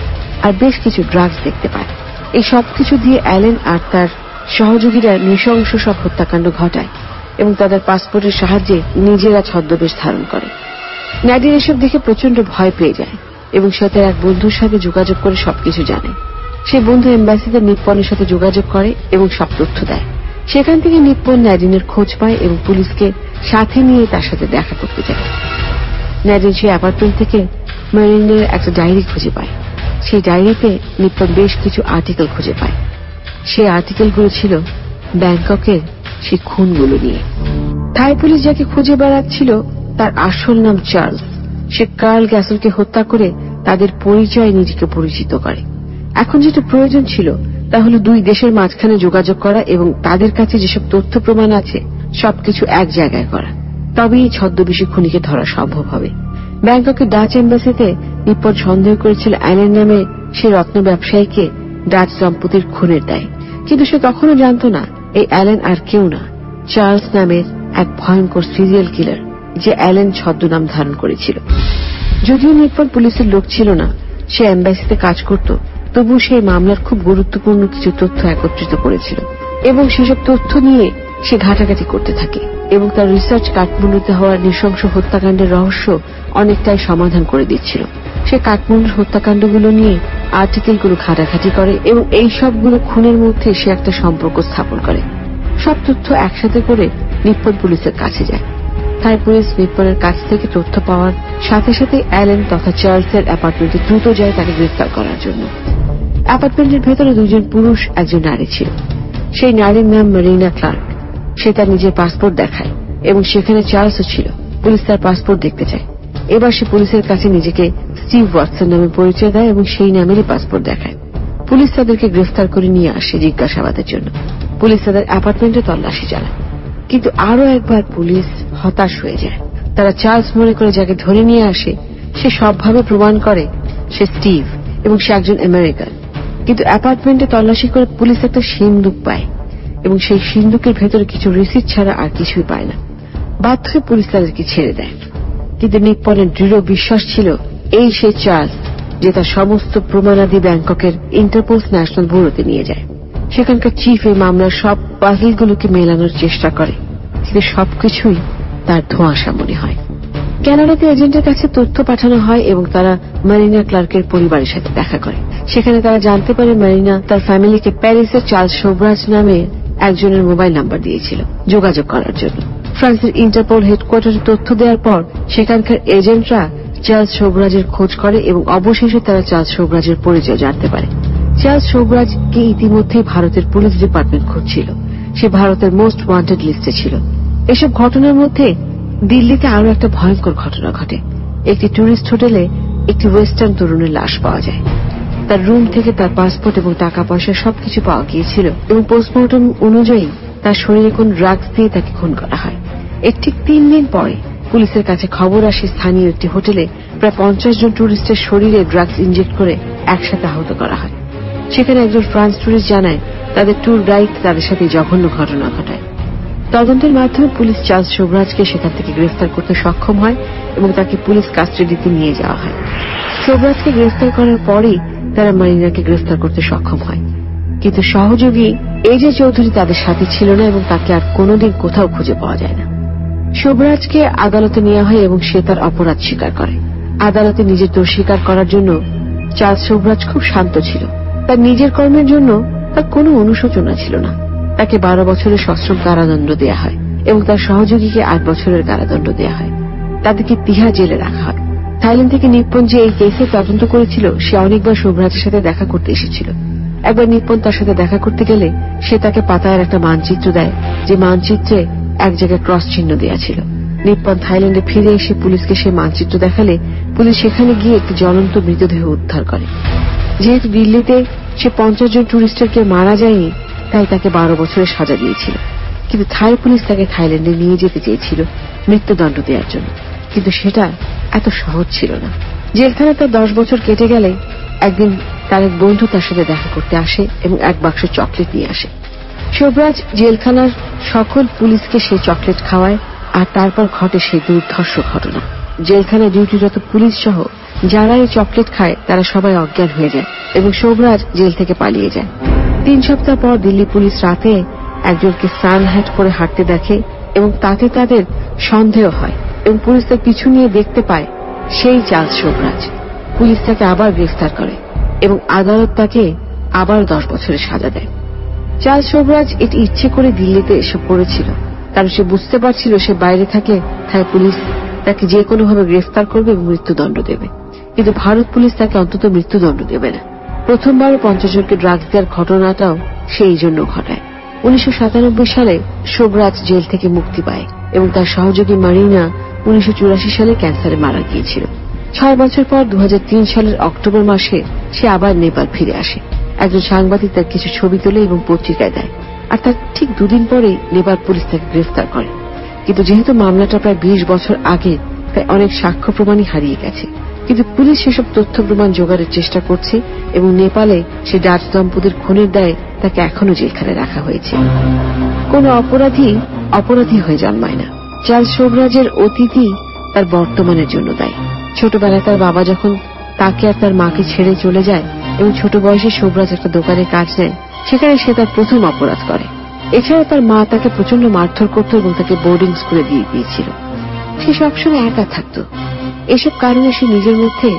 আর বেশ কিছু ড্রাগস দেখতে পায়। এই সবকিছু দিয়ে অ্যালেন আর তার সহযোগীরা নৃশংস সব হত্যাকাণ্ড ঘটায় এবং তাদের পাসপোর্টের সাহায্যে নিজেরা ছদ্মবেশ ধারণ করে। ন্যাডিন এসব দেখে প্রচন্ড ভয় পেয়ে যায় এবং সে তার এক বন্ধুর সাথে যোগাযোগ করে সবকিছু জানে। সে বন্ধু এম্বাসিতে নিপ্পনের সাথে যোগাযোগ করে এবং সব তথ্য দেয়। সেখান থেকে নিপ্পন ন্যাডিনের খোঁজ পায় এবং পুলিশকে সাথে নিয়ে তার সাথে দেখা করতে যায়। ন্যাডিন সেই অ্যাপার্টমেন্ট থেকে মারিনের একটা ডায়েরি খুঁজে পায়। সেই ডায়েরিতে নিপ্পন বেশ কিছু আর্টিকেল খুঁজে পায়। সেই আর্টিকেলগুলো ছিল ব্যাংককের সেই খুনগুলো নিয়ে। থাই পুলিশ যাকে খুঁজে বেড়াচ্ছিল তার আসল নাম চার্লস। সে কার্ল গ্যাসলকে হত্যা করে তাদের পরিচয়ে নিজেকে পরিচিত করে। এখন যেটা প্রয়োজন ছিল তা হল দুই দেশের মাঝখানে যোগাযোগ করা এবং তাদের কাছে যেসব তথ্য প্রমাণ আছে সবকিছু এক জায়গায় করা। তবেই ছদ্মবেশী খুনিকে ধরা সম্ভব হবে। ব্যাংককের ডাচ এম্বাসিতে নিপ্পন সন্দেহ করেছিল অ্যালেন নামে সে রত্ন ব্যবসায়ীকে ডাচ দম্পতির খুনের দায়, কিন্তু সে তখনও জানত না এই অ্যালেন আর কেউ না, চার্লস নামের এক ভয়ঙ্কর সিরিয়াল কিলার যে অ্যালেন ছদ্মনাম ধারণ করেছিল। যদিও নিপ্পন পুলিশের লোক ছিল না, সে এম্বাসিতে কাজ করত, তবু সেই মামলার খুব গুরুত্বপূর্ণ কিছু তথ্য একত্রিত করেছিল এবং সেসব তথ্য নিয়ে সে ঘাটাঘাটি করতে থাকে এবং তার রিসার্চ কাঠমান্ডুতে হওয়ার নৃশংস হত্যাকাণ্ডের রহস্য অনেকটাই সমাধান করে দিচ্ছিল। সে কাঠমান্ডুর হত্যাকাণ্ডগুলো নিয়ে আর্টিকেলগুলো ঘাটাঘাটি করে এবং এই সবগুলো খুনের মধ্যে সে একটা সম্পর্ক স্থাপন করে। সব তথ্য একসাথে করে নিপ্পন পুলিশের কাছে যায়। তাই পুলিশ নিপ্পনের কাছ থেকে তথ্য পাওয়ার সাথে সাথে অ্যালেন তথা চার্লসের অ্যাপার্টমেন্টে দ্রুত যায় তাকে গ্রেফতার করার জন্য। অ্যাপার্টমেন্টের ভেতরে দুজন পুরুষ, একজন নারী ছিল। সেই নারীর নাম মারিনা ক্লার্ক। সে তার নিজের পাসপোর্ট দেখায় এবং সেখানে চার্লসও ছিল। পুলিশ তার পাসপোর্ট দেখতে চায়। এবার সে পুলিশের কাছে নিজেকে স্টিভ ওয়াটসন নামে পরিচয় দেয় এবং সেই নামেরই পাসপোর্ট দেখায়। পুলিশ তাদেরকে গ্রেফতার করে নিয়ে আসে জিজ্ঞাসাবাদের জন্য। পুলিশ তাদের অ্যাপার্টমেন্টে তল্লাশি চালায়, কিন্তু আরো একবার পুলিশ হতাশ হয়ে যায়। তারা চার্লস মনে করে যাকে ধরে নিয়ে আসে সে সবভাবে প্রমাণ করে সে স্টিভ এবং সে একজন আমেরিকান। কিন্তু অ্যাপার্টমেন্টে তল্লাশি করে পুলিশ একটা সিন্দুক পায় এবং সেই সিন্দুকের ভেতরে কিছু রিসিট ছাড়া আর কিছুই পায় না। বাধ্য হয়ে পুলিশ তাদেরকে ছেড়ে দেয়, কিন্তু নিপ্পনের দৃঢ় বিশ্বাস ছিল এই সেই চার্লস যে তার সমস্ত প্রমাণাদি ব্যাংককের ইন্টারপোল ন্যাশনাল ব্যুরোতে নিয়ে যায়। সেখানকার চিফ এই মামলার সব পাজলগুলোকে মেলানোর চেষ্টা করে, কিন্তু সবকিছুই তার ধোঁয়াশা মনে হয়। কানাডাতে এজেন্টের কাছে তথ্য পাঠানো হয় এবং তারা মারিনা ক্লার্কের পরিবারের সাথে দেখা করে। সেখানে তারা জানতে পারে মারিনা তার ফ্যামিলিকে প্যারিসের চার্লস শোভরাজ নামে একজনের মোবাইল নাম্বার দিয়েছিল যোগাযোগ করার জন্য। ফ্রান্সের ইন্টারপোল হেডকোয়ার্টারে তথ্য দেওয়ার পর সেখানকার এজেন্টরা চার্লস শোভরাজের খোঁজ করে এবং অবশেষে তারা চার্লস শোভরাজের পরিচয় জানতে পারে। চার্লস শোভরাজকে ইতিমধ্যেই ভারতের পুলিশ ডিপার্টমেন্ট খুঁজছিল। সে ভারতের মোস্ট ওয়ান্টেড লিস্টে ছিল। এসব ঘটনার মধ্যে দিল্লিতে আরো একটা ভয়ঙ্কর ঘটনা ঘটে। একটি টুরিস্ট হোটেলে একটি ওয়েস্টার্ন তরুণের লাশ পাওয়া যায়। তার রুম থেকে তার পাসপোর্ট এবং টাকা পয়সা সবকিছু পাওয়া গিয়েছিল এবং পোস্টমর্টম অনুযায়ী তার শরীরে কোন ড্রাগস দিয়ে তাকে খুন করা হয়। এর ঠিক 3 দিন পরে পুলিশের কাছে খবর আসে স্থানীয় একটি হোটেলে প্রায় 50 জন টুরিস্টের শরীরে ড্রাগস ইনজেক্ট করে একসাথে আহত করা হয়। সেখানে একজন ফ্রান্স টুরিস্ট জানায় তাদের ট্যুর গাইড তাদের সাথে জঘন্য ঘটনা ঘটায়। তদন্তের মাধ্যমে পুলিশ চার্লস শোভরাজকে সেখান থেকে গ্রেফতার করতে সক্ষম হয় এবং তাকে পুলিশ কাস্টাডিতে নিয়ে যাওয়া হয়। শোভরাজকে গ্রেফতার করার পরেই তারা মারিনাকে গ্রেফতার করতে সক্ষম হয়, কিন্তু সহযোগী এজে চৌধুরী তাদের সাথে ছিল না এবং তাকে আর কোনোদিন কোথাও খুঁজে পাওয়া যায় না। শোভরাজকে আদালতে নেওয়া হয় এবং সে তার অপরাধ স্বীকার করে। আদালতে নিজের দোষ স্বীকার করার জন্য চার্লস শোভরাজ খুব শান্ত ছিল। তার নিজের কর্মের জন্য তার কোনো অনুশোচনা ছিল না। তাকে 12 বছরের সশ্রম কারাদণ্ড দেয়া হয় এবং তার সহযোগীকে 8 বছরের কারাদণ্ড দেয়া হয়। তাদেরকে তিহা জেলে রাখা হয়। থাইল্যান্ড থেকে নিপ্পন যে এই কেসে তদন্ত করেছিল সে অনেকবার শোভরাজের সাথে দেখা করতে এসেছিল। একবার নিপ্পন তার সাথে দেখা করতে গেলে সে তাকে পাতায় একটা মানচিত্র দেয়, যে মানচিত্রে এক জায়গায় ক্রস চিহ্ন দেওয়া ছিল। নিপ্পন থাইল্যান্ডে ফিরে এসে পুলিশকে সে মানচিত্র দেখালে পুলিশ সেখানে গিয়ে একটি জ্বলন্ত মৃতদেহ উদ্ধার করে। যেহেতু দিল্লিতে সে 50 জন টুরিস্টের কেউ মারা যায়নি, তাই তাকে 12 বছরের সাজা দিয়েছিল। কিন্তু থাই পুলিশ তাকে থাইল্যান্ডে নিয়ে যেতে চেয়েছিল মৃত্যুদণ্ড দেওয়ার জন্য, কিন্তু সেটা এত সহজ ছিল না। জেলখানায় তার 10 বছর কেটে গেলে একদিন তার এক বন্ধু তার সাথে দেখা করতে আসে এবং এক বাক্স চকলেট নিয়ে আসে। শোভরাজ জেলখানার সকল পুলিশকে সেই চকলেট খাওয়ায়, আর তারপর ঘটে সেই দুর্ধর্ষ ঘটনা। জেলখানায় ডিউটিরত পুলিশ সহ যারা এই চকলেট খায় তারা সবাই অজ্ঞান হয়ে যায় এবং শোভরাজ জেল থেকে পালিয়ে যায়। 3 সপ্তাহ পর দিল্লি পুলিশ রাতে একজনকে সান হ্যাট করে হাঁটতে দেখে এবং তাতে তাদের সন্দেহ হয় এবং পুলিশ তার পিছু নিয়ে দেখতে পায় সেই চার্লস শোভরাজ। পুলিশ তাকে আবার গ্রেফতার করে এবং আদালত তাকে আবার 10 বছরের সাজা দেয়। চার্লস শোভরাজ এটি ইচ্ছে করে দিল্লিতে এসে পড়েছিল, কারণ সে বুঝতে পারছিল সে বাইরে থাকলে থাই পুলিশ তাকে যে কোনোভাবে গ্রেফতার করবে এবং মৃত্যুদণ্ড দেবে, কিন্তু ভারত পুলিশ তাকে অন্তত মৃত্যুদণ্ড দেবে না। প্রথমবার 50 জনকে ড্রাগস দেওয়ার ঘটনাটাও সেই জন্য ঘটায়। 1997 সালে শোভরাজ জেল থেকে মুক্তি পায় এবং তার সহযোগী মারিনা 1984 সালে ক্যান্সারে মারা গিয়েছিল। 6 বছর পর 2003 সালের অক্টোবর মাসে সে আবার নেপাল ফিরে আসে। একজন সাংবাদিক তার কিছু ছবি তোলে এবং পত্রিকায় দেয়, আর তার ঠিক 2 দিন পরেই নেপাল পুলিশ তাকে গ্রেফতার করে। কিন্তু যেহেতু মামলাটা প্রায় 20 বছর আগে, তাই অনেক সাক্ষ্য প্রমাণই হারিয়ে গেছে। কিন্তু পুলিশ সেসব তথ্য প্রমাণ জোগাড়ের চেষ্টা করছে এবং নেপালে সে ডাচ দম্পতির খুনের দায়ে তাকে এখনো জেলখানায় রাখা হয়েছে। কোন অপরাধী হয়ে জন্মায় না। চার্লস শোভরাজের অতীতই তার বর্তমানের জন্য দায়ী। ছোটবেলায় তার বাবা যখন তাকে আর তার মাকে ছেড়ে চলে যায় এবং ছোট বয়সে শোভরাজ একটা দোকানে কাজ নেয়, সেখানে সে তার প্রথম অপরাধ করে। এছাড়া তার মা তাকে প্রচন্ড মারধর করত এবং তাকে বোর্ডিং স্কুলে দিয়ে দিয়েছিল। সে সবসময় একা থাকত। এসব কারণে সে নিজের মধ্যে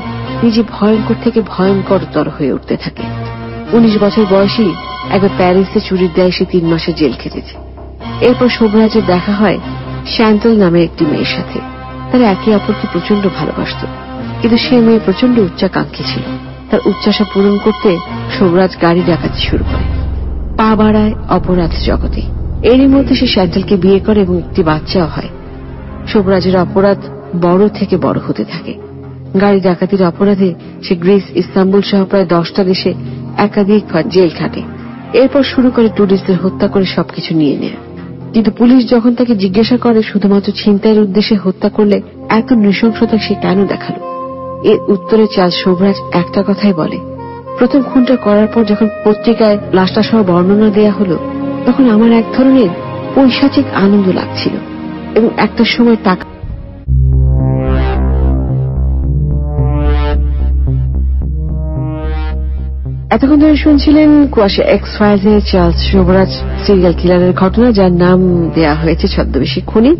নিজে ভয়ঙ্কর থেকে ভয়ঙ্করতর হয়ে উঠতে থাকে। 19 বছর বয়সী একবার প্যারিসে চুরির দায়ে সে 3 মাসের জেল খেটেছে। এরপর শোভরাজের দেখা হয় শ্যান্টল নামে একটি মেয়ের সাথে। তারা একে অপরকে প্রচন্ড ভালোবাসত, কিন্তু সে মেয়ে প্রচন্ড উচ্চাকাঙ্ক্ষী ছিল। তার উচ্চাসা পূরণ করতে শোভরাজ গাড়ি ডাকাতি শুরু করে, পা বাড়ায় অপরাধ জগতে। এরই মধ্যে সে শ্যান্টলকে বিয়ে করে এবং একটি বাচ্চাও হয়। শোভরাজের অপরাধ বড় থেকে বড় হতে থাকে। গাড়ি ডাকাতির অপরাধে সে গ্রিস, ইস্তাম্বুল সহ প্রায় 10টা দেশে একাধিকবার জেল খাটে। এরপর শুরু করে টুরিস্টদের হত্যা করে সবকিছু নিয়ে নেয়। কিন্তু পুলিশ যখন তাকে জিজ্ঞাসা করে শুধুমাত্র ছিনতাইয়ের উদ্দেশ্যে হত্যা করলে এত নৃশংসতা সে কেন দেখালো, এর উত্তরে চার্লস শোভরাজ একটা কথাই বলে, প্রথম খুনটা করার পর যখন পত্রিকায় লাশটা সহ বর্ণনা দেয়া হলো, তখন আমার এক ধরনের পৈশাচিক আনন্দ লাগছিল এবং একটা সময় টাকা এতক্ষণ ধরে শুনছিলেন কুয়াশা এক্স ফাইলসে চার্লস শোভরাজ সিরিয়াল কিলারের ঘটনা, যার নাম দেয়া হয়েছে ছদ্মবেশী খুনি।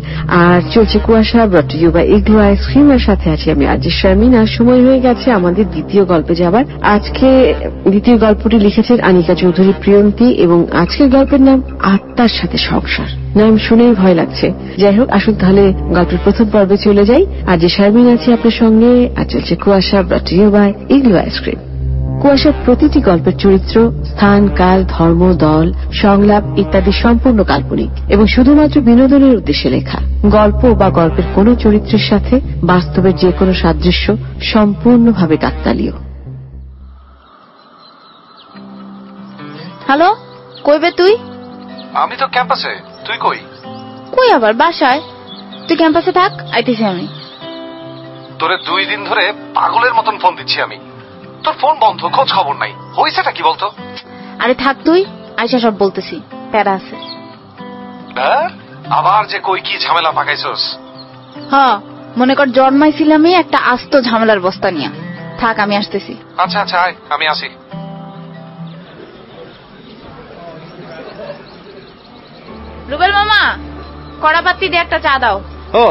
আর চলছে Kuasha, brought to you by Igloo ice cream. এর সাথে আছি আমি আরজে শারমিন। আর সময় হয়ে গেছে আমাদের দ্বিতীয় গল্পে যাবার। আজকে দ্বিতীয় গল্পটি লিখেছেন আনিকা চৌধুরী প্রিয়ন্তী এবং আজকের গল্পের নাম আত্মার সাথে সংসার। নাম শুনেই ভয় লাগছে। যাই হোক, আসুন তাহলে গল্পের প্রথম পর্বে চলে যাই। আরজে শারমিন আছে আপনার সঙ্গে, আর চলছে Kuasha, brought to you by Igloo ice cream. কুয়াশার প্রতিটি গল্পের চরিত্র, স্থান, কাল, ধর্ম, দল, সংলাপ ইত্যাদি সম্পূর্ণ কাল্পনিক এবং শুধুমাত্র বিনোদনের উদ্দেশ্যে লেখা। গল্প বা গল্পের কোন চরিত্রের সাথে বাস্তবের যে কোনো সাদৃশ্য সম্পূর্ণভাবে কাকতালীয়। হ্যালো, কইবে তুই? আমি তো ক্যাম্পাসে, তুই কই? কই আবার বাসায়। তুই ক্যাম্পাসে থাক, আইতেছি আমি। তোরে 2 দিন ধরে পাগলের মতন ফোন দিচ্ছি আমি, তোর ফোন বন্ধ, খোঁজ খবর নাই। হইছেটা কি বলতো? আরে থাক তুই, আইসা সব বলতেছি, প্যারা আছে। আবার যে কই কি ঝামেলা পাকাইছস? হ্যাঁ, মনে কর জন্মাইছিলামই একটা আস্ত ঝামেলার বস্তা নিয়ে। থাক আমি আসতেছি। আচ্ছা আচ্ছা আয়, আমি আসি। রুবেল মামা, কড়া পাত্তি দিয়ে একটা চা দাও। ও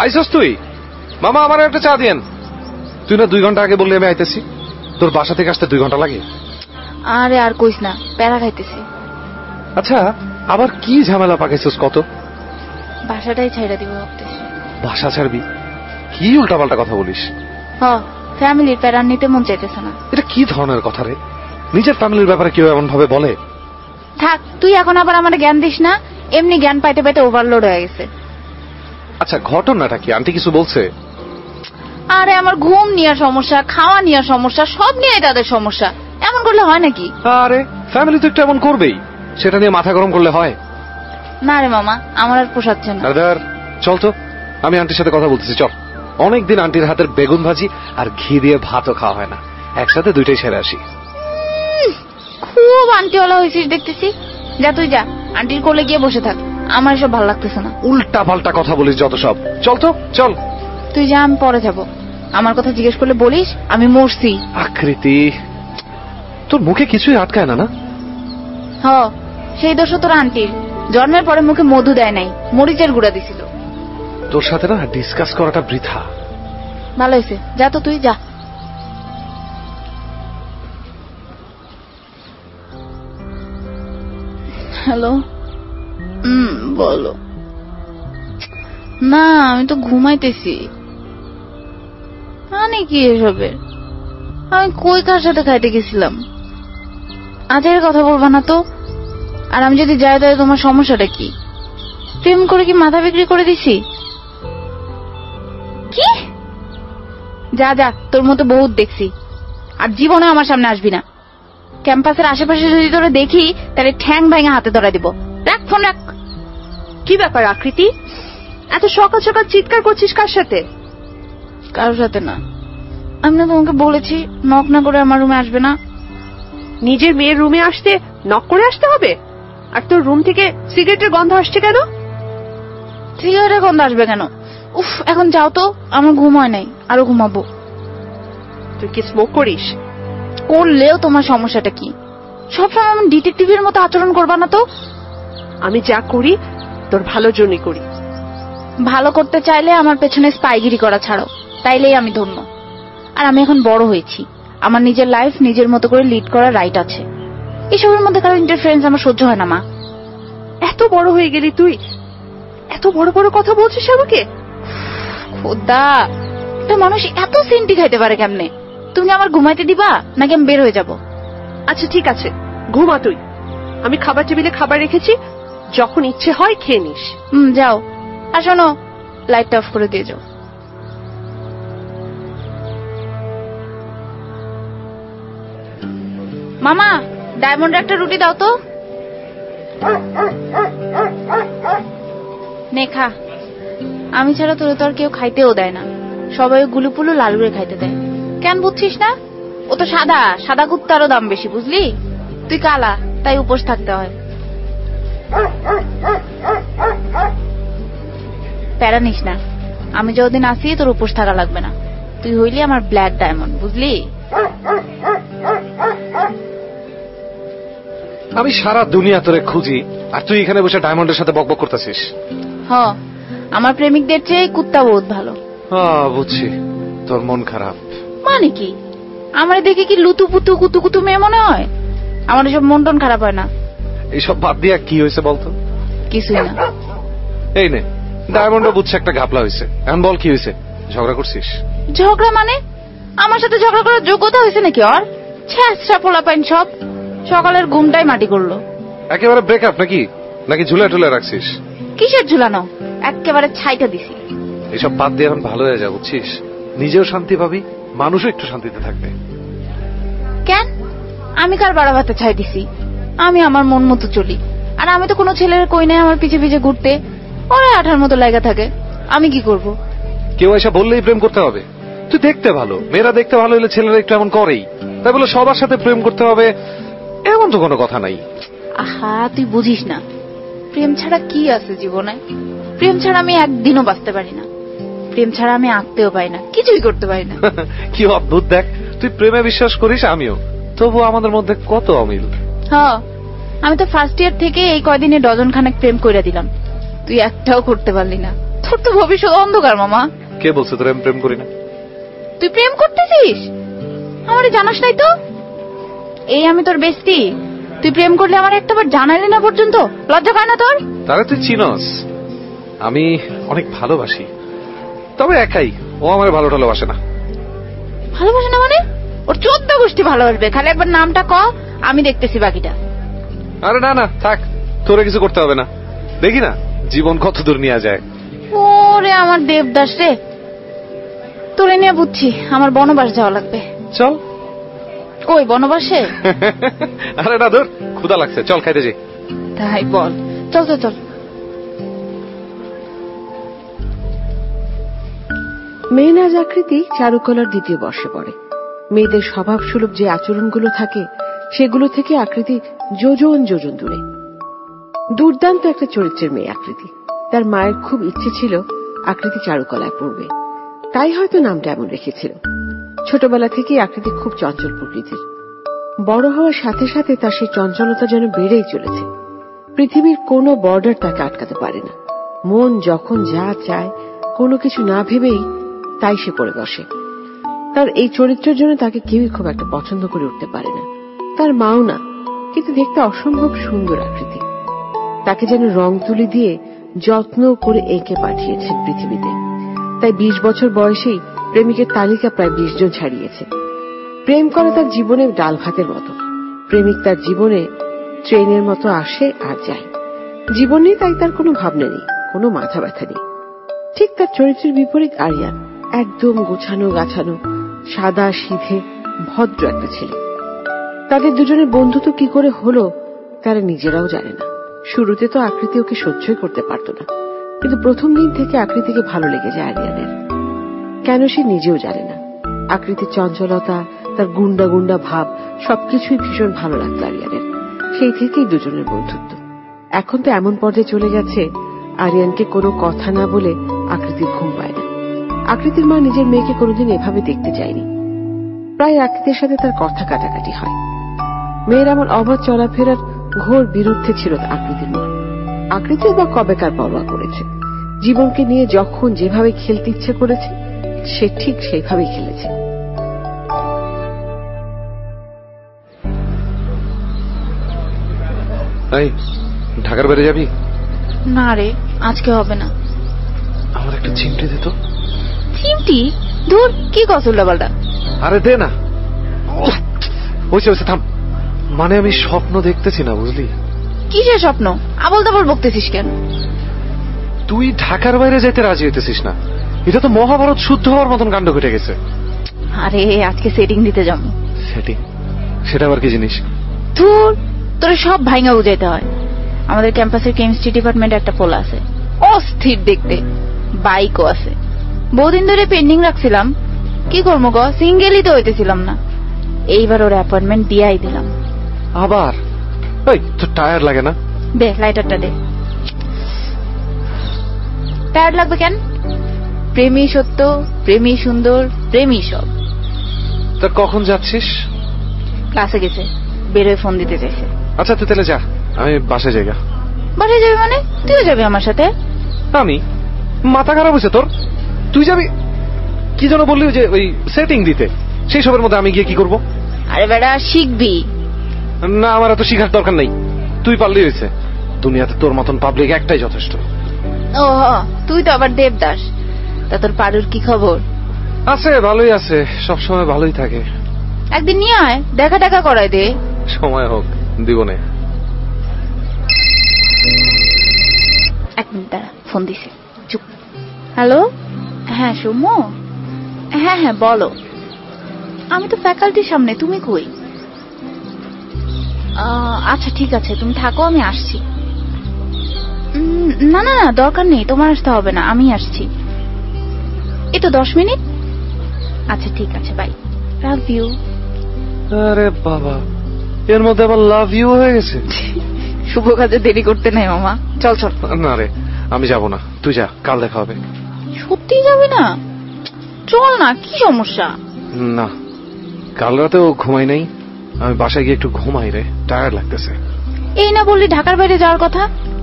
আইছস তুই? মামা আমার একটা চা দিয়েন। তুই না 2 ঘন্টা আগে বললি আমি আইতেছি, তোর বাসা থেকে আসতে 2 ঘন্টা লাগে? আরে আর কইস না, প্যারা খাইতেছি। আচ্ছা আবার কি ঝামেলা পাকাইছস কত? বাসাটাই ছাইড়া দিব ভাবতেছি। বাসা ছাড়বি? কি উল্টাপাল্টা কথা বলিস। ফ্যামিলির প্যারা নিতে মন চাইতেছে না। এটা কি ধরনের কথা রে? নিজের ফ্যামিলির ব্যাপারে কেউ এমন ভাবে বলে? থাক তুই এখন আবার আমার জ্ঞান দিস না, এমনি জ্ঞান পাইতে পাইতে ওভারলোড হয়ে গেছে। আচ্ছা ঘটনাটা কি? আন্টি কিছু বলছে? আরে আমার ঘুম নিয়ে সমস্যা, খাওয়া নিয়ে সমস্যা, সব নিয়ে তাদের সমস্যা। এমন করলে হয় নাকি? আরে ফ্যামিলি তো একটু এমন করবেই, সেটা নিয়ে মাথা গরম করলে হয়? না রে মামা, আমার আর পোষাচ্ছে না। চল তো, আমি আন্টির সাথে কথা বলতেছি, চল। অনেকদিন আন্টির হাতের বেগুন ভাজি আর ঘি দিয়ে ভাতও খাওয়া হয় না, একসাথে দুইটাই সেরে আসি। খুব আন্টিওয়ালা হয়েছিস দেখতেছি। যা তুই যা, আন্টির কোলে গিয়ে বসে থাক, আমার সব ভালো লাগতেছে না। উল্টা পাল্টা কথা বলিস যত সব। চল তো চল। তুই যা, আমি পরে যাব। আমার কথা জিজ্ঞেস করলে বলিস আমি মরছি। আকৃতি, তোর মুখে কিছুই আটকায় না? না সেই দোষ তোর আন্টির। জন্মের পরে মুখে মধু দেয় নাই, মরিচের গুঁড়া দিছিল। তোর সাথে না ডিসকাস করাটা বৃথা। ভালো হয়েছে, যা তো তুই যা। হ্যালো, বলো। না আমি তো ঘুমাইতেছি। মানে কি এসবের? আমি কই কার সাথে খাইতে গেছিলাম? আজের কথা বলবা না তো। আর আমি যদি যাই তাহলে তোমার সমস্যাটা কি? প্রেম করে কি মাথা বিক্রি করে দিছি? কি? যা যা, তোর মতো বহুত দেখছি, আর জীবনে আমার সামনে আসবি না। ক্যাম্পাসের আশেপাশে যদি তোরা দেখি তাহলে ঠ্যাং ভাঙা হাতে ধরা দিব। রাখ ফোন রাখ। কি ব্যাপার আকৃতি, এত সকাল সকাল চিৎকার করছিস কার সাথে? কারোর সাথে না। আমি না তোমাকে বলেছি নক না করে আমার রুমে আসবে না? নিজের মেয়ের রুমে আসতে নক করে আসতে হবে? আর তোর রুম থেকে সিগারেটের গন্ধ আসছে কেন? সিগারেটের গন্ধ আসবে কেন? উফ, এখন যাও তো, আমার ঘুম হয় নাই, আরো ঘুমাবো। তুই কি স্মোক করিস? করলেও তোমার সমস্যাটা কি? সবসময় এমন ডিটেকটিভের মতো আচরণ করবা না তো। আমি যা করি তোর ভালোর জন্যই করি। ভালো করতে চাইলে আমার পেছনে স্পাইগিরি করা ছাড়ো, তাইলেই আমি ধন্য। আর আমি এখন বড় হয়েছি, আমার নিজের লাইফ নিজের মতো করে লিড করার রাইট আছে। এসবের মধ্যে কারো ইন্টারফারেন্স আমার সহ্য হয় না মা। এত বড় হয়ে গেলি তুই, এত বড় বড় কথা বলছিস আমাকে? খোদা, একটা মানুষ এত সেন্টি খাইতে পারে কেমনে? তুমি আমার ঘুমাইতে দিবা নাকি আমি বের হয়ে যাব? আচ্ছা ঠিক আছে, ঘুমা তুই। আমি খাবার টেবিলে খাবার রেখেছি, যখন ইচ্ছে হয় খেয়ে নিস। যাও। আর শোনো, লাইটটা অফ করে দিয়ে যাও। মামা, ডায়মন্ডের একটা রুটি দাও তো। নে খা। আমি ছাড়া তোর তো আর কেউ খাইতেও দেয় না, সবাই গুলুপুলু লাল করে খাইতে দেয়। কেন বুঝছিস না? ও তো সাদা, সাদা কুত্তারও দাম বেশি, বুঝলি? তুই কালা, তাই উপোস থাকতে হয়। প্যারা নিস না, আমি যতদিন আসি তোর উপোস থাকা লাগবে না। তুই হইলি আমার ব্ল্যাক ডায়মন্ড, বুঝলি? আমি সারা দুনিয়া তোরে খুঁজি, আর তুই এখানে বসে ডায়মন্ডের সাথে বকবক করতেছিস। আমার প্রেমিকদের চেয়ে কুত্তা বহুত ভালো। বুঝছি, তোর মন খারাপ। মানে কি? আমার দেখে কি লুতু পুতু কুতু কুতু মেয়ে মনে হয়? আমার এসব মন টন খারাপ হয় না। এইসব বাদ দিয়া কি হয়েছে বলতো? কিছুই না। এই নে, ডায়মন্ডও বুঝছে একটা ঘাপলা হয়েছে। এখন বল কি হয়েছে? ঝগড়া করছিস? ঝগড়া মানে? আমার সাথে ঝগড়া করার যোগ্যতা হয়েছে নাকি ওর? ছ্যাঁচড়া পোলাপাইন সব। সকালের ঘুমটাই মাটি করলো। একেবারে ব্রেকআপ নাকি? নাকি ঝুলে টুলে রাখছিস? কিসের ঝুলানো? একেবারে ছাইটা দিছি। এইসব বাদ দিয়ে এখন ভালো হয়ে যা, বুঝছিস? নিজেও শান্তি পাবি, মানুষও একটু শান্তিতে থাকবে। কেন? আমি কার বাড়া ভাতে ছাই দিছি? আমি আমার মন মতো চলি, আর আমি তো কোনো ছেলের কই নাই আমার পিছে পিছে ঘুরতে, ওরা আঠার মতো লাগা থাকে, আমি কি করব? কেউ এসে বললেই প্রেম করতে হবে? তুই দেখতে ভালো, মেয়েরা দেখতে ভালো হলে ছেলেরা একটু এমন করেই, তাই বলে সবার সাথে প্রেম করতে হবে এমন তো কোনো কথা নাই। আহা, তুই বুঝিস না, প্রেম ছাড়া কি আছে জীবনে? প্রেম ছাড়া আমি একদিনও বাঁচতে পারি না, প্রেম ছাড়া আমি আঁকতেও পারি না, কিছুই করতে পারি না। কি অদ্ভুত দেখ, তুই প্রেমে বিশ্বাস করিস, আমিও, তবু আমাদের মধ্যে কত অমিল। হ্যাঁ, আমি তো ফার্স্ট ইয়ার থেকে এই কয়দিনে ডজন খানেক প্রেম কইরা দিলাম, তুই একটাও করতে পারলি না। তোর তো ভবিষ্যৎ অন্ধকার মামা। কে বলছে তোর আমি প্রেম করি না? তুই প্রেম করতেছিস, আমারে জানাস নাই তো? এই আমি তোর বেস্টি, তুই প্রেম করলে আমার একটাবার জানাইলি না পর্যন্ত, লজ্জা পায় না তোর? তাহলে তুই চিনস আমি অনেক ভালোবাসি, তবে একাই, ও আমার ভালো ভালোবাসে না। ভালোবাসে না মানে? ওর 14 গোষ্ঠী ভালোবাসবে, খালি একবার নামটা ক, আমি দেখতেছি বাকিটা। আরে না না থাক, তোরে কিছু করতে হবে না, দেখি না জীবন কত দূর নিয়ে যায়। ওরে আমার দেবদাস রে, তোরে নিয়ে বুঝছি আমার বনবাস যাওয়া লাগবে। চল। কই বনবাসে? আরে না ধর, ক্ষুধা লাগছে, চল খাইতে যাই। তাই বল, চল চল চল। মেহনাজ আকৃতি চারুকলার দ্বিতীয় বর্ষে পড়ে। মেয়েদের স্বভাব সুলভ যে আচরণগুলো থাকে সেগুলো থেকে আকৃতি যোজন যোজন দূরে। দুর্দান্ত একটা চরিত্রের মেয়ে আকৃতি। তার মায়ের খুব ইচ্ছে ছিল আকৃতি চারুকলায় পড়বে, তাই হয়তো নামটা এমন রেখেছিল। ছোটবেলা থেকেই আকৃতি খুব চঞ্চল প্রকৃতির। বড় হওয়ার সাথে সাথে তার সেই চঞ্চলতা যেন বেড়েই চলেছে। পৃথিবীর কোনো বর্ডার তাকে আটকাতে পারে না। মন যখন যা চায়, কোনো কিছু না ভেবেই তাই সে করে বসে। তার এই চরিত্রের জন্য তাকে কেউই খুব একটা পছন্দ করে উঠতে পারে না, তার মাও না। কিন্তু দেখতে অসম্ভব সুন্দর আকৃতি। তাকে যেন রং তুলি দিয়ে যত্ন করে এঁকে পাঠিয়েছেন পৃথিবীতে। তাই 20 বছর বয়সেই প্রেমিকের তালিকা প্রায় 20 জন ছাড়িয়েছে। প্রেম করা তার জীবনে ডাল ভাতের মতো। প্রেমিক তার জীবনে ট্রেনের মতো আসে আর যায়। জীবন নিয়ে তাই তার কোনো ভাবনা নেই, কোনো মাথা ব্যথা নেই। ঠিক তার চরিত্রের বিপরীত আরিয়ান, একদম গোছানো গাছানো, সাদা সিধে ভদ্র একটা ছেলে। তাদের দুজনের বন্ধুত্ব কি করে হলো তারা নিজেরাও জানে না। শুরুতে তো আকৃতি ওকে সহ্যই করতে পারত না, কিন্তু প্রথম দিন থেকে আকৃতিকে ভালো লেগে যায় আরিয়ানের। কেন সে নিজেও জানে না। আকৃতির চঞ্চলতা, তার গুন্ডা গুন্ডা ভাব সবকিছুই ভীষণ ভালো লাগতো আরিয়ানের। সেই থেকেই দুজনের বন্ধুত্ব। এখন তো এমন পর্যায়ে চলে গেছে, আরিয়ানকে কোনো কথা না বলে আকৃতির ঘুম পায় না। আকৃতির মা নিজের মেয়েকে কোনোদিন এভাবে দেখতে চায়নি। প্রায় আকৃতির সাথে তার কথা কাটাকাটি হয়। মেয়ের এমন অবাধ চলাফেরার ঘোর বিরুদ্ধে ছিল আকৃতির মা। আকৃতিও বা কবেকার পরোয়া করেছে। জীবনকে নিয়ে যখন যেভাবে খেলতে ইচ্ছে করেছে সে ঠিক সেইভাবেই খেলেছে। ঢাকার বাইরে যাবি? না রে, আজকে হবে না। আমার একটা চিমটি দে তো। চিমটি? দূর, কি কসুল্লা বালটা। আরে দে না। হয়েছে হয়েছে, থাম। মানে আমি স্বপ্ন দেখতেছি না, বুঝলি? কিসের স্বপ্ন? আবল তাবল বকতেছিস কেন? তুই ঢাকার বাইরে যেতে রাজি হইতেছিস না, এটা তো মহাভারত শুদ্ধ হওয়ার মতন কাণ্ড ঘটে গেছে। আরে আজকে সেটিং দিতে যাবো। সেটিং? সেটা আবার কি জিনিস? ধুর, তোরে সব ভাইঙ্গা বুঝাইতে হয়। আমাদের ক্যাম্পাসের কেমিস্ট্রি ডিপার্টমেন্টে একটা পোলা আছে, অস্থির দেখতে, বাইকও আছে। বহুদিন ধরে পেন্ডিং রাখছিলাম, কি করবো গো, সিঙ্গেলই তো হইতেছিলাম না। এইবার ওর অ্যাপয়েন্টমেন্ট দিয়াই দিলাম। আবার? এই তোর টায়ার লাগে না? দে লাইটারটা দে। টায়ার লাগবে কেন? প্রেমী সত্য, প্রেমী সুন্দর, প্রেমী সব। তা কখন যাচ্ছিস? ক্লাসে গেছে, বেরোয় ফোন দিতে চাইছে। আচ্ছা তুই তাহলে যা, আমি বাসায় যাই। বাসায় যাবি মানে? তুইও যাবি আমার সাথে? আমি? মাথা খারাপ হয়েছে তোর? তুই যাবি? কি যেন বললি যে ওই সেটিং দিতে, সেই সবের মধ্যে আমি গিয়ে কি করব? আরে বেটা, শিখবি না, আমার এত শিখার দরকার নেই, তুই পারলেই হয়েছে। দুনিয়াতে তোর মতন পাবলিক একটাই যথেষ্ট। ও তুই তো আবার দেবদাস। তা তোর পারুর কি খবর? আছে, ভালোই আছে, সবসময় ভালোই থাকে। একদিন নিয়ে আয়, দেখা টাকা করাই দে। সময় হোক, দিবনে। এক মিনিট দাঁড়া, ফোন দিছে, চুপ। হ্যালো, হ্যাঁ সৌম্য, হ্যাঁ হ্যাঁ বলো। আমি তো ফ্যাকাল্টির সামনে, তুমি কই? আচ্ছা ঠিক আছে, তুমি থাকো, আমি আসছি। না না না, দরকার নেই, তোমার আসতে হবে না, আমি আসছি। এই তো 10 মিনিট। আচ্ছা ঠিক আছে, বাই, লাভ ইউ। আরে বাবা, এর মধ্যে আবার লাভ ইউ হয়ে গেছে। শুভ কাজে দেরি করতে নেই মামা, চল চল। না রে, আমি যাব না, তুই যা, কাল দেখা হবে। সত্যি যাবে না? চল না, কি সমস্যা? না, কাল রাতেও ঘুমাই নাই, আমি বাসায় গিয়ে একটু ঘুমাই রে, টায়ার্ড লাগতেছে। এই না বললি ঢাকার বাইরে যাওয়ার কথা,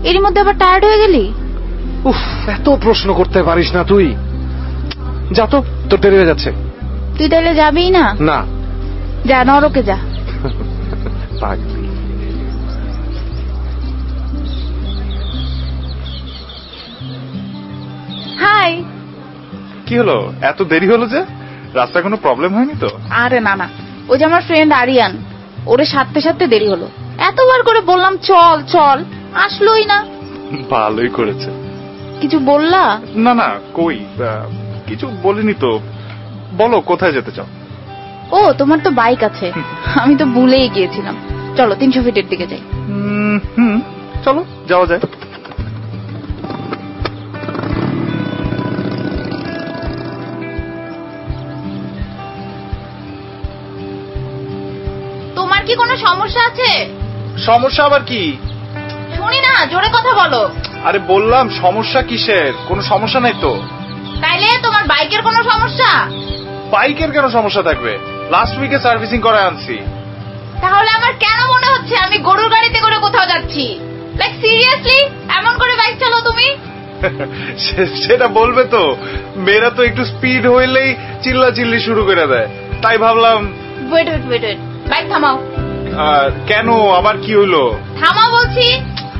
এরই মধ্যে আবার টায়ার্ড হয়ে গেলি? উফ, এত প্রশ্ন করতে পারিস না তুই। যা তো, তোর দেরি হয়ে যাচ্ছে। তুই তাহলে যাবি না? না। যা, নরকে যা। পাগলি। হাই। কি হলো, এত দেরি হলো যে? রাস্তায় কোনো প্রবলেম হয়নি তো? আরে না না, ওই যে আমার ফ্রেন্ড আরিয়ান, ওরে সাথে সাথে দেরি হলো। এতবার করে বললাম চল চল, আসলোই না। ভালোই করেছে। কিছু বললা? না না, কই কিছু বলিনি তো। বলো কোথায় যেতে চাও? ও, তোমার তো বাইক আছে, আমি তো ভুলেই গিয়েছিলাম। চলো 300 ফিটের দিকে যাই। চলো, যাওয়া যায়। তোমার কি কোনো সমস্যা আছে? সমস্যা আবার কি? শুনি না, জোরে কথা বলো। আরে বললাম সমস্যা কিসের, কোনো সমস্যা নাই তো। তাইলে তোমার বাইকের কোনো সমস্যা? বাইকের কেন সমস্যা থাকবে? লাস্ট উইকে সার্ভিসিং করে আনছি। তাহলে আমার কেন মনে হচ্ছে আমি গরুর গাড়িতে করে কোথাও যাচ্ছি? লাইক সিরিয়াসলি, এমন করে বাইক চালাও তুমি? সেটা বলবে তো, মেয়েরা তো একটু স্পিড হইলেই চিল্লা চিল্লি শুরু করে দেয়, তাই ভাবলাম। Wait wait wait wait, bike থামাও। কেন, আবার কি হইলো? থামাও বলছি।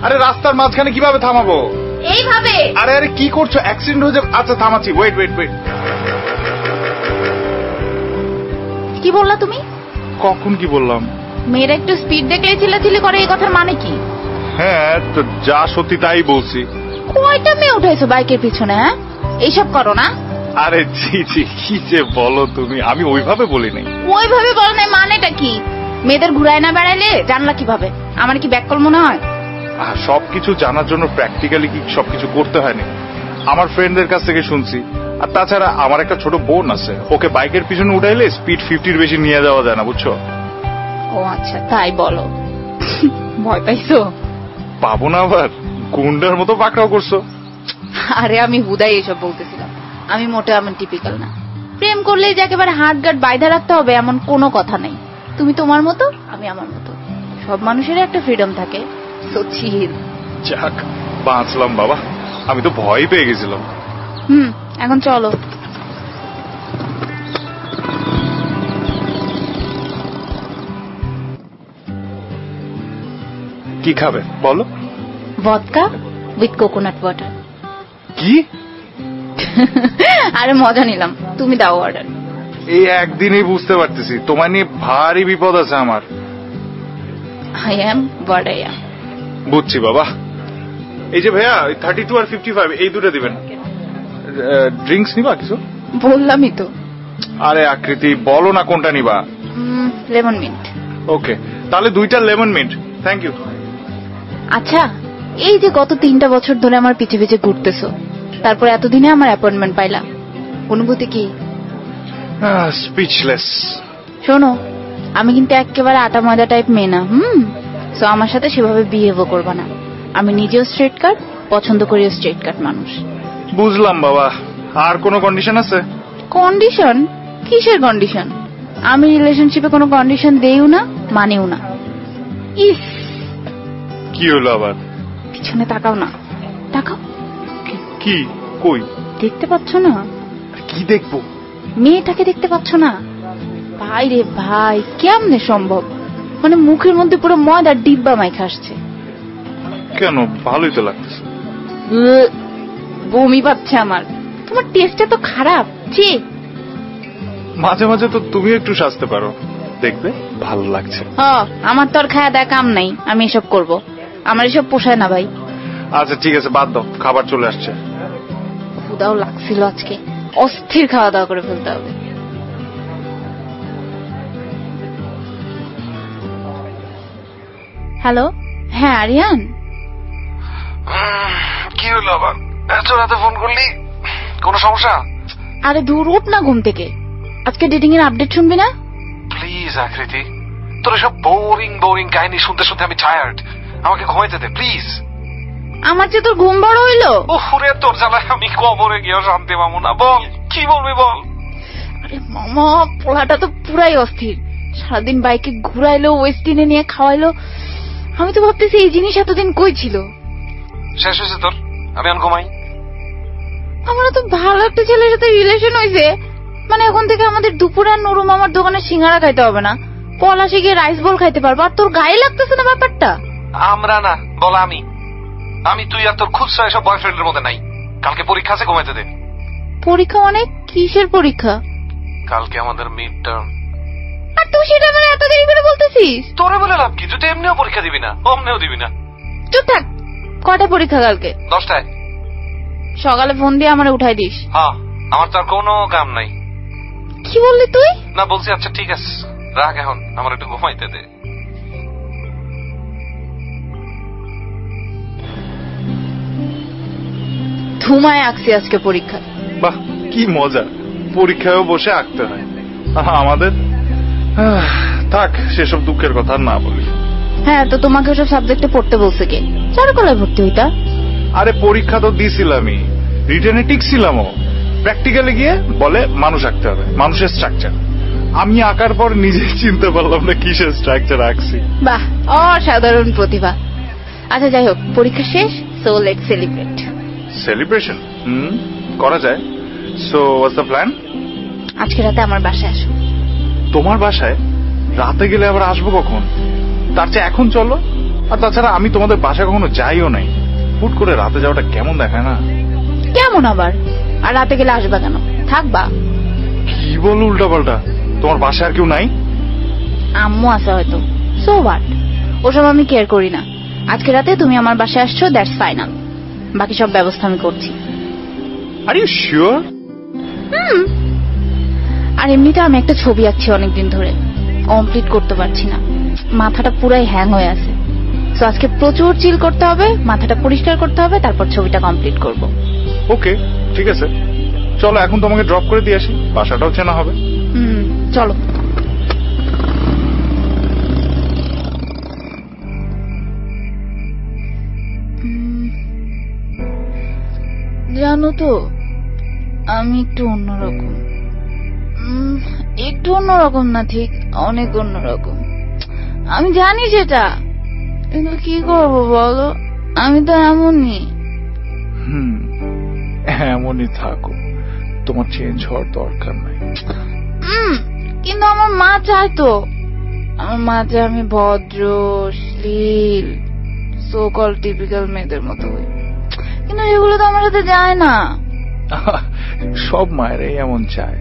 আরে রাস্তার মাঝখানে কিভাবে থামাবো? এইভাবে। আরে আরে কি করছো, অ্যাক্সিডেন্ট হয়ে যাবে। আচ্ছা থামাচ্ছি, ওয়েট ওয়েট ওয়েট। কি বললা তুমি? কখন কি বললাম? মেয়েরা একটু স্পিড দেখলেই চিল্লাচিল্লি করে, এই কথার মানে কি? হ্যাঁ, তো যা সত্যি তাই বলছি। কয়টা মেয়ে উঠাইছো বাইকের পিছনে? হ্যাঁ, এইসব করো না। আরে জি জি, কি যে বলো তুমি, আমি ওইভাবে বলি নাই। ওইভাবে বলো নাই মানেটা কি? মেয়েদের ঘুরায় না বেড়াইলে জানলা কিভাবে? আমার কি ব্যাককল মনে হয়? সবকিছু জানার জন্য প্র্যাকটিক্যালি কি সবকিছু করতে হয় না? আমার ফ্রেন্ডদের কাছ থেকে শুনছি। আর তাছাড়া আমার একটা ছোট বোন আছে, ওকে বাইকের পিছনে উঠাইলে স্পিড 50-র বেশি নিয়ে যাওয়া যায় না, বুঝছো? ও আচ্ছা, তাই বলো। ভয় পাইছো? পাবো না আবার, গুন্ডার মতো পাকড়াও করছো। আরে আমি হুদাই এসব বলতেছিলাম, আমি মোটে এমন টিপিক্যাল না। প্রেম করলেই যে একেবারে হাত গাট বাইধা রাখতে হবে এমন কোনো কথা নেই। তুমি তোমার মতো, আমি আমার মতো। সব মানুষেরই একটা ফ্রিডম থাকে। সো চিল। যাক, বাঁচলাম বাবা, আমি তো ভয় পেয়ে গেছিলাম। এখন চলো। কি খাবে বলো? Vodka with coconut water. কি? আরে মজা নিলাম, তুমি দাও অর্ডার। এই একদিনই বুঝতে পারতেছি তোমার নিয়ে ভারী বিপদ আছে আমার। I am what I am. বুঝছি বাবা। এই যে ভাইয়া, 32 আর 55 এই দুটো দিবেন। ড্রিঙ্কস নিবা কিছু? বললামই তো। আরে আকৃতি, বলো না কোনটা নিবা। Lemon mint. ওকে, তাহলে 2টা লেমন মিন্ট। Thank you. আচ্ছা, এই যে গত 3টা বছর ধরে আমার পিছে পিছে ঘুরতেছো, তারপর এতদিনে আমার অ্যাপয়েন্টমেন্ট পাইলা, অনুভূতি কি? স্পিচলেস। শোনো, আমি কিন্তু একেবারে আটা ময়দা টাইপ মেয়ে না। সো আমার সাথে সেভাবে বিহেভও করবা না। আমি নিজেও স্ট্রেট কাট, পছন্দ করিও স্ট্রেট কাট মানুষ। বুঝলাম বাবা। আর কোনো কন্ডিশন আছে? কন্ডিশন? কিসের কন্ডিশন? আমি রিলেশনশিপে কোনো কন্ডিশন দেইও না, মানিও না। ইস, কি হলো আবার? পিছনে তাকাও না। তাকাও। কি? কই? দেখতে পাচ্ছ না? কি দেখবো? মেয়েটাকে দেখতে পাচ্ছ না? ভাই রে ভাই, কেমনে সম্ভব? মানে মুখের মধ্যে পুরো ময়দার ডিব্বা মাইখা আসছে। কেন, ভালোই তো লাগতেছে। বমি পাচ্ছে আমার। তোমার টেস্টটা তো খারাপ। ছি। মাঝে মাঝে তো তুমি একটু সাজতে পারো, দেখবে ভালো লাগছে। আমার তো আর খায়া দেয়া কাম নাই, আমি এসব করব। আমার এসব পোষায় না ভাই। আচ্ছা ঠিক আছে, বাদ দাও, খাবার চলে আসছে। ক্ষুধাও লাগছিল আজকে, অস্থির খাওয়া দাওয়া করে ফেলতে হবে। হ্যালো, হ্যাঁ আরিয়ান। কি হলো আবার? এত রাতে ফোন করলি? কোনো সমস্যা? আরে দূর, উঠ না ঘুম থেকে। আজকে ডেটিং এর আপডেট শুনবি না? প্লিজ আকৃতি, তোর সব বোরিং বোরিং কাহিনী শুনতে শুনতে আমি টায়ার্ড। আমাকে ঘুমাইতে দে প্লিজ। আমার যে তোর ঘুম বড় হইলো। ওরে তোর জ্বালায় আমি কবরে গিয়েও শান্তি পাবো না। বল কি বলবি বল। আরে মামা, পোলাটা তো পুরাই অস্থির। সারাদিন বাইকে ঘুরাইলো, ওয়েস্টিনে নিয়ে খাওয়াইলো। আমি তো ভাবতেছি এই জিনিস এতদিন কই ছিল। শেষ হয়েছে তোর? আমি এখন ঘুমাই। আমার তো ভালো একটা ছেলের সাথে রিলেশন হয়েছে, মানে এখন থেকে আমাদের দুপুরে আর নুরু মামার দোকানে সিঙ্গারা খাইতে হবে না, পলাশে গিয়ে রাইস বল খাইতে পারবো। আর তোর গায়ে লাগতেছে না ব্যাপারটা? আমরা না, বল আমি। তুই আর তোর খুচরা এসব বয়ফ্রেন্ডের মধ্যে নাই। কালকে পরীক্ষা আছে, ঘুমাইতে দে। পরীক্ষা মানে? কিসের পরীক্ষা? কালকে আমাদের মিড টার্ম। আর তুই সেটা মানে এত দেরি করে বলতেছিস? তোরে বলে লাভ কি? তুই তো এমনিও পরীক্ষা দিবি না, অমনিও দিবি না। চুপ থাক। কটা পরীক্ষা কালকে? 10টায়। সকালে ফোন দিয়ে আমারে উঠাই দিস। হ্যাঁ, আমার তো আর কোনো কাম নাই। কি বললি তুই? না বলছি। আচ্ছা ঠিক আছে, রাখ এখন, আমার একটু ঘুমাইতে দে। ধুমায় আঁকছি আজকে পরীক্ষা। বাহ, কি মজা! পরীক্ষায়ও বসে আঁকতে হয়। আমাদের থাক, সেসব দুঃখের কথা না বলি। হ্যাঁ, তো তোমাকে ওসব সাবজেক্টে পড়তে বলছে কে? চারুকলায় ভর্তি হইতা। আরে পরীক্ষা তো দিছিলামই, রিটেনে টিকছিলামও। প্র্যাকটিক্যালে গিয়ে বলে মানুষ আঁকতে হবে, মানুষের স্ট্রাকচার। আমি আঁকার পর নিজে চিনতে পারলাম না কিসের স্ট্রাকচার আঁকছি। বাহ, অসাধারণ প্রতিভা। আচ্ছা যাই হোক, পরীক্ষা শেষ, সো লেটস সেলিব্রেট। সেলিব্রেশন করা যায়। So what's the plan? আজকে রাতে আমার বাসায় আসো। তোমার বাসায় রাতে গেলে আবার আসবো কখন? তার চেয়ে এখন চলো। আর তাছাড়া আমি তোমাদের বাসায় কখনো যাইও নাই। হুট করে রাতে যাওয়াটা কেমন দেখায় না? কেমন আবার? আর রাতে গেলে আসবা কেন? থাকবা। কি বল উল্টাপাল্টা? তোমার বাসায় আর কেউ নাই? আম্মু আছে হয়তো, সো হোয়াট, ওসব আমি কেয়ার করি না। আজকে রাতে তুমি আমার বাসায় আসছো, দ্যাটস ফাইনাল। বাকি সব ব্যবস্থা আমি করছি। Are you sure? আর এমনিতে আমি একটা ছবি আঁকছি অনেকদিন ধরে, কমপ্লিট করতে পারছি না। মাথাটা পুরাই হ্যাং হয়ে আছে। তো আজকে প্রচুর চিল করতে হবে, মাথাটা পরিষ্কার করতে হবে, তারপর ছবিটা কমপ্লিট করব। ওকে, ঠিক আছে, চলো এখন তোমাকে ড্রপ করে দিয়ে আসি, বাসাটাও চেনা হবে। চলো। জানো তো, আমি একটু অন্যরকম। একটু অন্যরকম না, ঠিক অনেক অন্যরকম। আমি জানি সেটা, কিন্তু কি করবো বলো, আমি তো এমনই। এমনই থাকো, তোমার চেঞ্জ হওয়ার দরকার নাই। কিন্তু আমার মা চায় তো। আমার মা চায় আমি ভদ্র, শ্লীল, সো কল টিপিক্যাল মেয়েদের মতো হই। কিন্তু এগুলো তো আমার সাথে যায় না। সব মায়েরাই এমন চায়।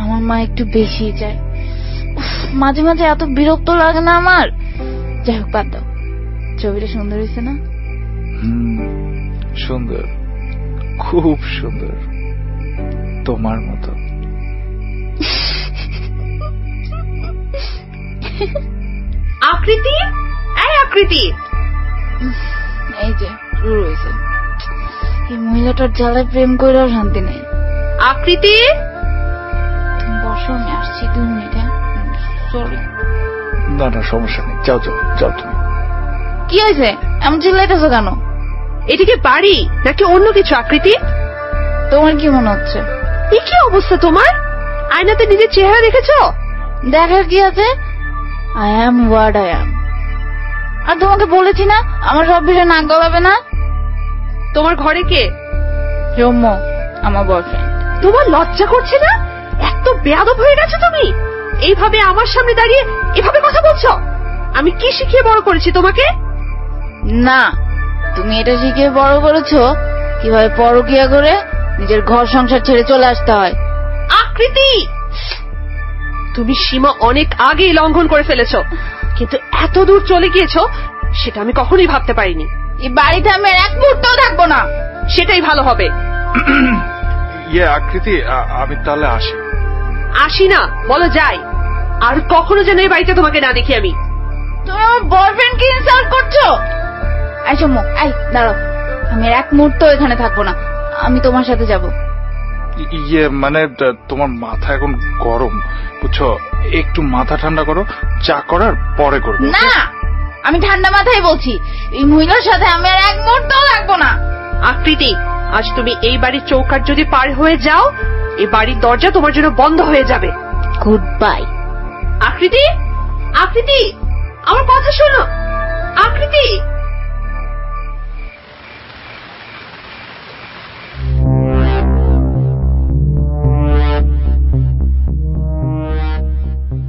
আমার মা একটু বেশি চায়। মাঝে মাঝে এত বিরক্ত লাগে না আমার। যাই হোক, বাদ দাও। ছবিটা সুন্দর হয়েছে না? সুন্দর, খুব সুন্দর, তোমার মতো। আকৃতি, এই আকৃতি। এই যে শুরু হয়েছে। এই মহিলাটার জ্বালায় প্রেম কইরাও শান্তি নেই। আকৃতি, তুমি বসো, আমি আসছি 2 মিনিট। সরি। না না, সমস্যা নেই, যাও যাও যাও তুমি। কি হয়েছে? এমন চিল্লাইতেছো কেন? এদিকে বাড়ি নাকি অন্য কিছু? আকৃতি, তোমার কি মনে হচ্ছে? এই কি অবস্থা তোমার? আয়নাতে নিজের চেহারা দেখেছো? দেখার কি আছে? I am what I am. আর তোমাকে বলেছি না আমার সব বিষয়ে নাক গলাবে না। তোমার ঘরে কে? সৌম্য, আমার বয়ফ্রেন্ড। তোমার লজ্জা করছে না? এত বেয়াদব হয়ে গেছো তুমি। এইভাবে আমার সামনে দাঁড়িয়ে এভাবে কথা বলছো? আমি কি শিখিয়ে বড় করেছি তোমাকে? না, তুমি এটা শিখিয়ে বড় করেছো কিভাবে পরকিয়া করে নিজের ঘর সংসার ছেড়ে চলে আসতে হয়। আকৃতি, তুমি সীমা অনেক আগেই লঙ্ঘন করে ফেলেছো, কিন্তু এত দূর চলে গিয়েছো সেটা আমি কখনোই ভাবতে পারিনি। এই বাড়িতে আমি এক মুহূর্তও থাকবো না। সেটাই ভালো হবে। আকৃতি, আমি তাহলে আসি। আসি না, বলো যাই। আর কখনো যেন এই বাড়িতে তোমাকে না দেখি আমি। তুমি আমার বয়ফ্রেন্ডকে ইনসাল্ট করছো। এই চম্মু, এই দাঁড়াও, আমি আর এক মুহূর্ত এখানে থাকবো না, আমি তোমার সাথে যাব। ইয়ে মানে তোমার মাথা এখন গরম বুঝছো, একটু মাথা ঠান্ডা করো, চা করার পরে করবে। না, আমি ঠান্ডা মাথায় বলছি, এই মহিলার সাথে আমি আর এক মুহূর্ত থাকবো না। আকৃতি, আজ তুমি এই বাড়ির চৌকাঠ যদি পার হয়ে যাও, এই বাড়ির দরজা তোমার জন্য বন্ধ হয়ে যাবে। Good bye. আকৃতি, আকৃতি, আমার কথা শোনো। আকৃতি,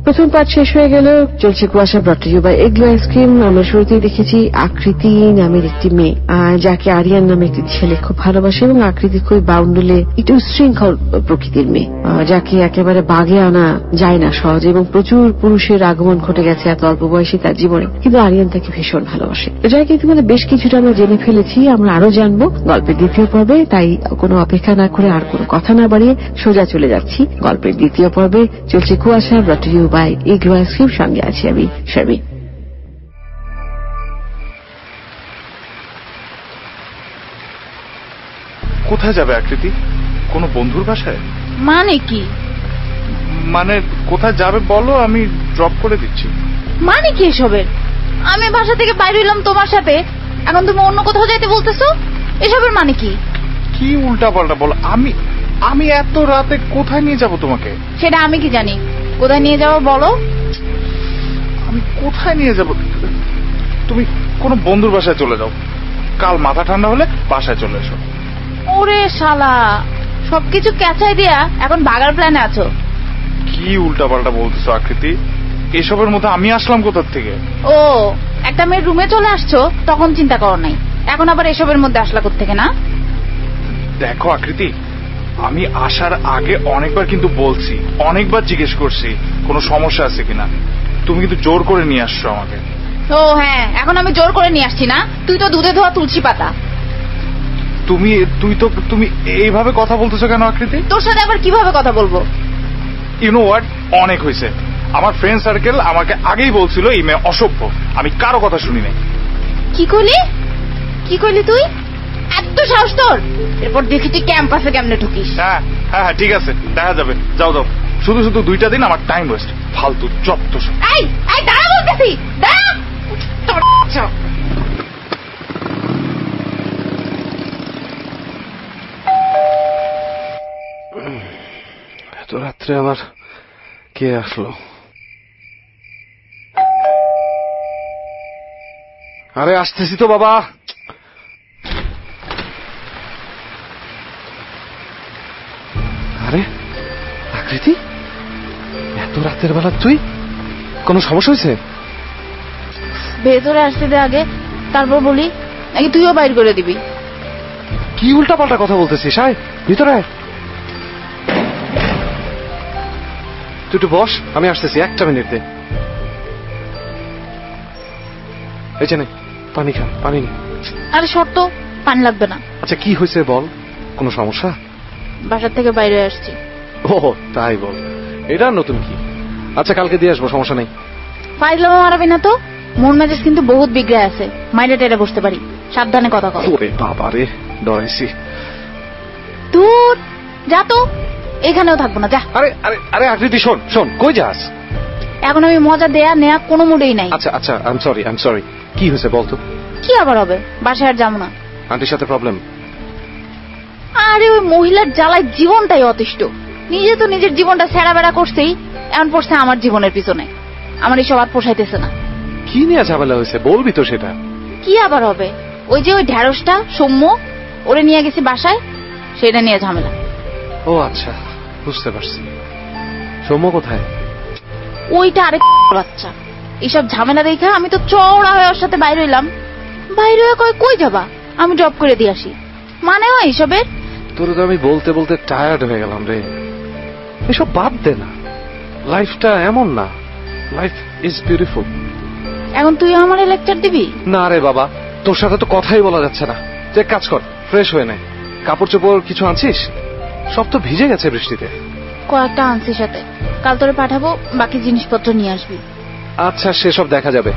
প্রথম পার্ট শেষ হয়ে গেল, চলছে Kuasha brought to you by Igloo ice cream. আমরা শুরুতেই দেখেছি আকৃতি নামের একটি মেয়ে, যাকে আরিয়ান নামে একটি ছেলে খুব ভালোবাসে, এবং আকৃতি খুবই বাউন্ডুলে একটু উশৃঙ্খল প্রকৃতির মেয়ে, যাকে একেবারে বাগে আনা যায় না সহজে, এবং প্রচুর পুরুষের আগমন ঘটে গেছে এত অল্প বয়সে তার জীবনে, কিন্তু আরিয়ান তাকে ভীষণ ভালোবাসে। যাকে ইতিমধ্যে বেশ কিছুটা আমরা জেনে ফেলেছি, আমরা আরো জানবো গল্পের দ্বিতীয় পর্বে। তাই কোনো অপেক্ষা না করে আর কোনো কথা না বাড়িয়ে সোজা চলে যাচ্ছি গল্পের দ্বিতীয় পর্বে। চলছে Kuasha brought to you by Igloo ice cream, সঙ্গে আছি আমি শারমিন। কোথায় যাবে আকৃতি? কোনো বন্ধুর বাসায়? মানে কি? মানে কোথায় যাবে বলো, আমি ড্রপ করে দিচ্ছি। মানে কি এসবের? আমি বাসা থেকে বাইরে এলাম তোমার সাথে, এখন তুমি অন্য কোথাও যাইতে বলতেছো? এসবের মানে কি? কি উল্টা পাল্টা বলো। আমি এত রাতে কোথায় নিয়ে যাব তোমাকে? সেটা আমি কি জানি? কোথায় নিয়ে যাবো বলো? আমি কোথায় নিয়ে যাব? তুমি কোনো বন্ধুর বাসায় চলে যাও, কাল মাথা ঠান্ডা হলে বাসায় চলে এসো। ওরে শালা, সবকিছু ক্যাচাই দিয়া এখন ভাগার প্ল্যানে আছো। কি উল্টা পাল্টা বলতেছো আকৃতি? এসবের মধ্যে আমি আসলাম কোথার থেকে? ও, একটা মেয়ের রুমে চলে আসছো তখন চিন্তা করো নাই, এখন আবার এসবের মধ্যে আসলা কোত্থেকে? না দেখো আকৃতি, আমি আসার আগে অনেকবার কিন্তু বলছি, অনেকবার জিজ্ঞেস করছি কোনো সমস্যা আছে কিনা, তুমি কিন্তু জোর করে নিয়ে আসছো আমাকে। ও হ্যাঁ, এখন আমি জোর করে নিয়ে আসছি না? তুই তো দুধে ধোয়া তুলসী পাতা। তুমি এইভাবে কথা বলতেছো কেন আকৃতি? তোর সাথে আবার কিভাবে কথা বলবো? ইউ নো হোয়াট, অনেক হয়েছে। আমার ফ্রেন্ড সার্কেল আমাকে আগেই বলছিল এই মেয়ে অসভ্য, আমি কারো কথা শুনি নাই। কি কইলি? কি কইলি তুই? এত সাহস তোর? এরপর দেখি তুই ক্যাম্পাসে কেমনে ঢুকিস। হ্যাঁ হ্যাঁ ঠিক আছে, দেখা যাবে। যাও যাও, শুধু শুধু 2টা দিন আমার টাইম ওয়েস্ট, ফালতু যত। এই এই দাঁড়া বলতেছি, দাঁড়া। তোর এত রাত্রে আবার কে আসলো? আরে আসতেছি তো বাবা। আরে আকৃতি, এত রাতের বেলা তুই? কোনো সমস্যা হয়েছে? ভেতরে আসতে দে আগে, তারপর বলি, নাকি তুইও বাইর করে দিবি? কি উল্টা পাল্টা কথা বলতেছিস? আয় ভিতরে আয়। তুই একটু বস, আমি আসতেছি, 1 মিনিট দে। এই যে নে, পানি খা, পানি নে। আরে শর্ত, পানি লাগবে না। আচ্ছা কি হয়েছে বল, কোনো সমস্যা? বাসার থেকে বাইরে আসছি। ও তাই বল, এটা নতুন কি? আচ্ছা কালকে দিয়ে আসবো, সমস্যা নেই। ফাইজলামা মারাবি না তো, মন মেজাজ কিন্তু বহুত বিগড়ে আছে, মাইরে টেরে বসতে পারি, সাবধানে কথা কর। ওরে বাবা রে, ডরাইছি। দূর যা তো, এখানেও থাকবো না, যা। আরে আরে আরে আকৃতি শোন শোন, কই যাস? এখন আমি মজা দেয়া নেয়া কোনো মুডেই নাই। আচ্ছা আচ্ছা, আই এম সরি। কি হয়েছে বলতো? কি আবার হবে? বাসায় আর যাবো না। আন্টির সাথে প্রবলেম? আরে ওই মহিলার জ্বালায় জীবনটাই অতিষ্ঠ। নিজে তো নিজের জীবনটা ছেঁড়া বেড়া করছেই, এমন পড়ছে আমার জীবনের পিছনে। আমার এইসব আর পোষাইতেছে না। কি নিয়ে ঝামেলা হয়েছে বলবি তো সেটা? কি আবার হবে? ওই যে ওই ঢ্যাঁড়সটা সৌম্য, ওরে নিয়ে গেছি বাসায়, সেটা নিয়ে ঝামেলা। ও আচ্ছা, বুঝতে পারছি। সৌম্য কোথায়? ওইটা আরেক বাচ্চা। এইসব ঝামেলা দেখা আমি তো চওড়া হয়ে ওর সাথে বাইরে হইলাম। বাইরে হয়ে কই যাবা, আমি ড্রপ করে দিয়ে আসি। মানে হয় এইসবের? তোর তো আমি বলতে বলতে টায়ার্ড হয়ে গেলাম রে। এসব বাদ দে না, লাইফটা এমন না, লাইফ ইজ বিউটিফুল। এখন তুই আমার লেকচার দিবি? না রে বাবা, তোর সাথে তো কথাই বলা যাচ্ছে না। তুই এক কাজ কর, ফ্রেশ হয়ে নে। কাপড় চোপড় কিছু আনছিস? সব তো ভিজে গেছে বৃষ্টিতে। কয়েকটা আনছি সাথে, কাল তোরে পাঠাবো, বাকি জিনিসপত্র নিয়ে আসবি। আচ্ছা সেসব দেখা যাবে,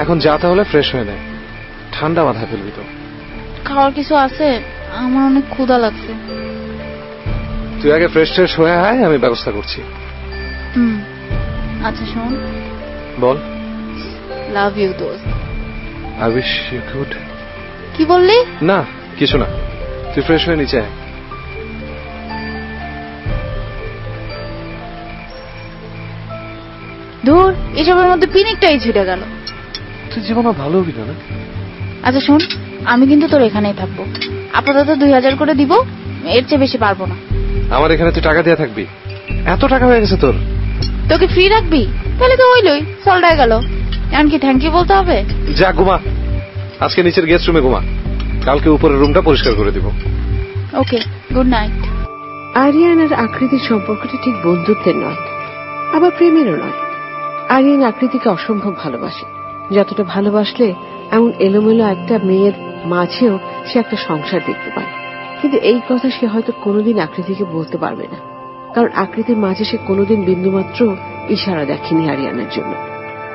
এখন যা তাহলে ফ্রেশ হয়ে নে। ঠান্ডা মাথায় ফেলবি তো। খাওয়ার কিছু আছে? আমার অনেক ক্ষুধা লাগছে। তুই আগে ফ্রেশ ট্রেশ হয়ে আয়, আমি ব্যবস্থা করছি। আচ্ছা শোন, বল। লাভ ইউ দোস্ত। I wish you could. কি বললি? না কিছু না, তুই ফ্রেশ হয়ে নিচে আয়। ধুর, এসবের মধ্যে পিনিকটাই ছুটে গেল। তুই জীবনে ভালো হবি না। আচ্ছা শোন, আমি কিন্তু তোর এখানেই থাকবো। আপাতত 2000 করে দিব, এর চেয়ে বেশি পারবো না। আমার এখানে তুই টাকা দিয়ে থাকবি? এত টাকা হয়ে গেছে তোর? তোকে ফ্রি রাখবি? তাহলে তো হইলই, সল্টায় গেল। এখন কি থ্যাংক ইউ বলতে হবে? যা ঘুমা, আজকে নিচের গেস্ট রুমে ঘুমা, কালকে উপরের রুমটা পরিষ্কার করে দিব। ওকে, গুড নাইট। আরিয়ান আর আকৃতির সম্পর্কটা ঠিক বন্ধুত্বের নয়, আবার প্রেমেরও নয়। আরিয়ান আকৃতিকে অসম্ভব ভালোবাসে, যতটা ভালোবাসলে এমন এলোমেলো একটা মেয়ের মাঝেও সে একটা সংসার দেখতে পায়। কিন্তু এই কথা সে হয়তো কোনোদিন আকৃতিকে বলতে পারবে না, কারণ আকৃতির মাঝে সে কোনোদিন বিন্দুমাত্র ইশারা দেখেনি আরিয়ানের জন্য।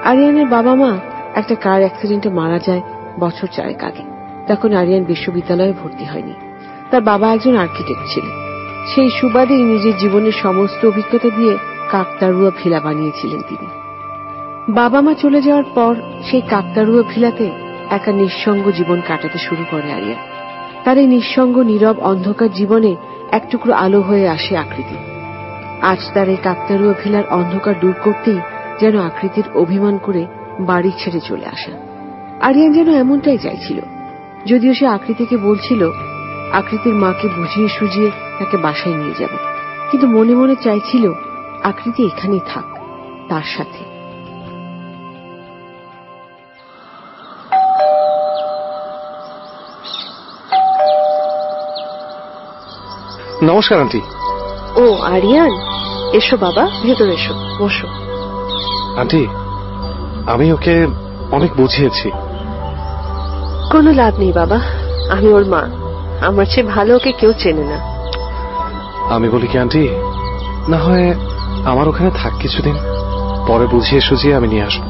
আরিয়ানের বাবা মা একটা কার অ্যাক্সিডেন্টে মারা যায় বছর 4 আগে। তখন আরিয়ান বিশ্ববিদ্যালয়ে ভর্তি হয়নি। তার বাবা একজন আর্কিটেক্ট ছিলেন। সেই সুবাদেই নিজের জীবনের সমস্ত অভিজ্ঞতা দিয়ে কাকতাড়ুয়া ভিলা বানিয়েছিলেন তিনি। বাবা মা চলে যাওয়ার পর সেই কাকতাড়ুয়া ভিলাতে একা নিঃসঙ্গ জীবন কাটাতে শুরু করে আরিয়ান। তার এই নিঃসঙ্গ নীরব অন্ধকার জীবনে এক টুকরো আলো হয়ে আসে আকৃতি। আজ তার এই কাকতাড়ুয়া ভিলার অন্ধকার দূর করতেই যেন আকৃতির অভিমান করে বাড়ি ছেড়ে চলে আসা। আরিয়ান যেন এমনটাই চাইছিল, যদিও সে আকৃতিকে বলছিল আকৃতির মাকে বুঝিয়ে সুঝিয়ে তাকে বাসায় নিয়ে যাবে, কিন্তু মনে মনে চাইছিল আকৃতি এখানেই থাক তার সাথে। নমস্কার আন্টি। ও আরিয়ান, এসো বাবা, ভেতরে এসো, বসো। আন্টি, আমি ওকে অনেক বুঝিয়েছি। কোনো লাভ নেই বাবা, আমি ওর মা, আমার চেয়ে ভালো ওকে কেউ চেনে না। আমি বলি কি আন্টি, না হয় আমার ওখানে থাক কিছুদিন, পরে বুঝিয়ে সুঝিয়ে আমি নিয়ে আসবো।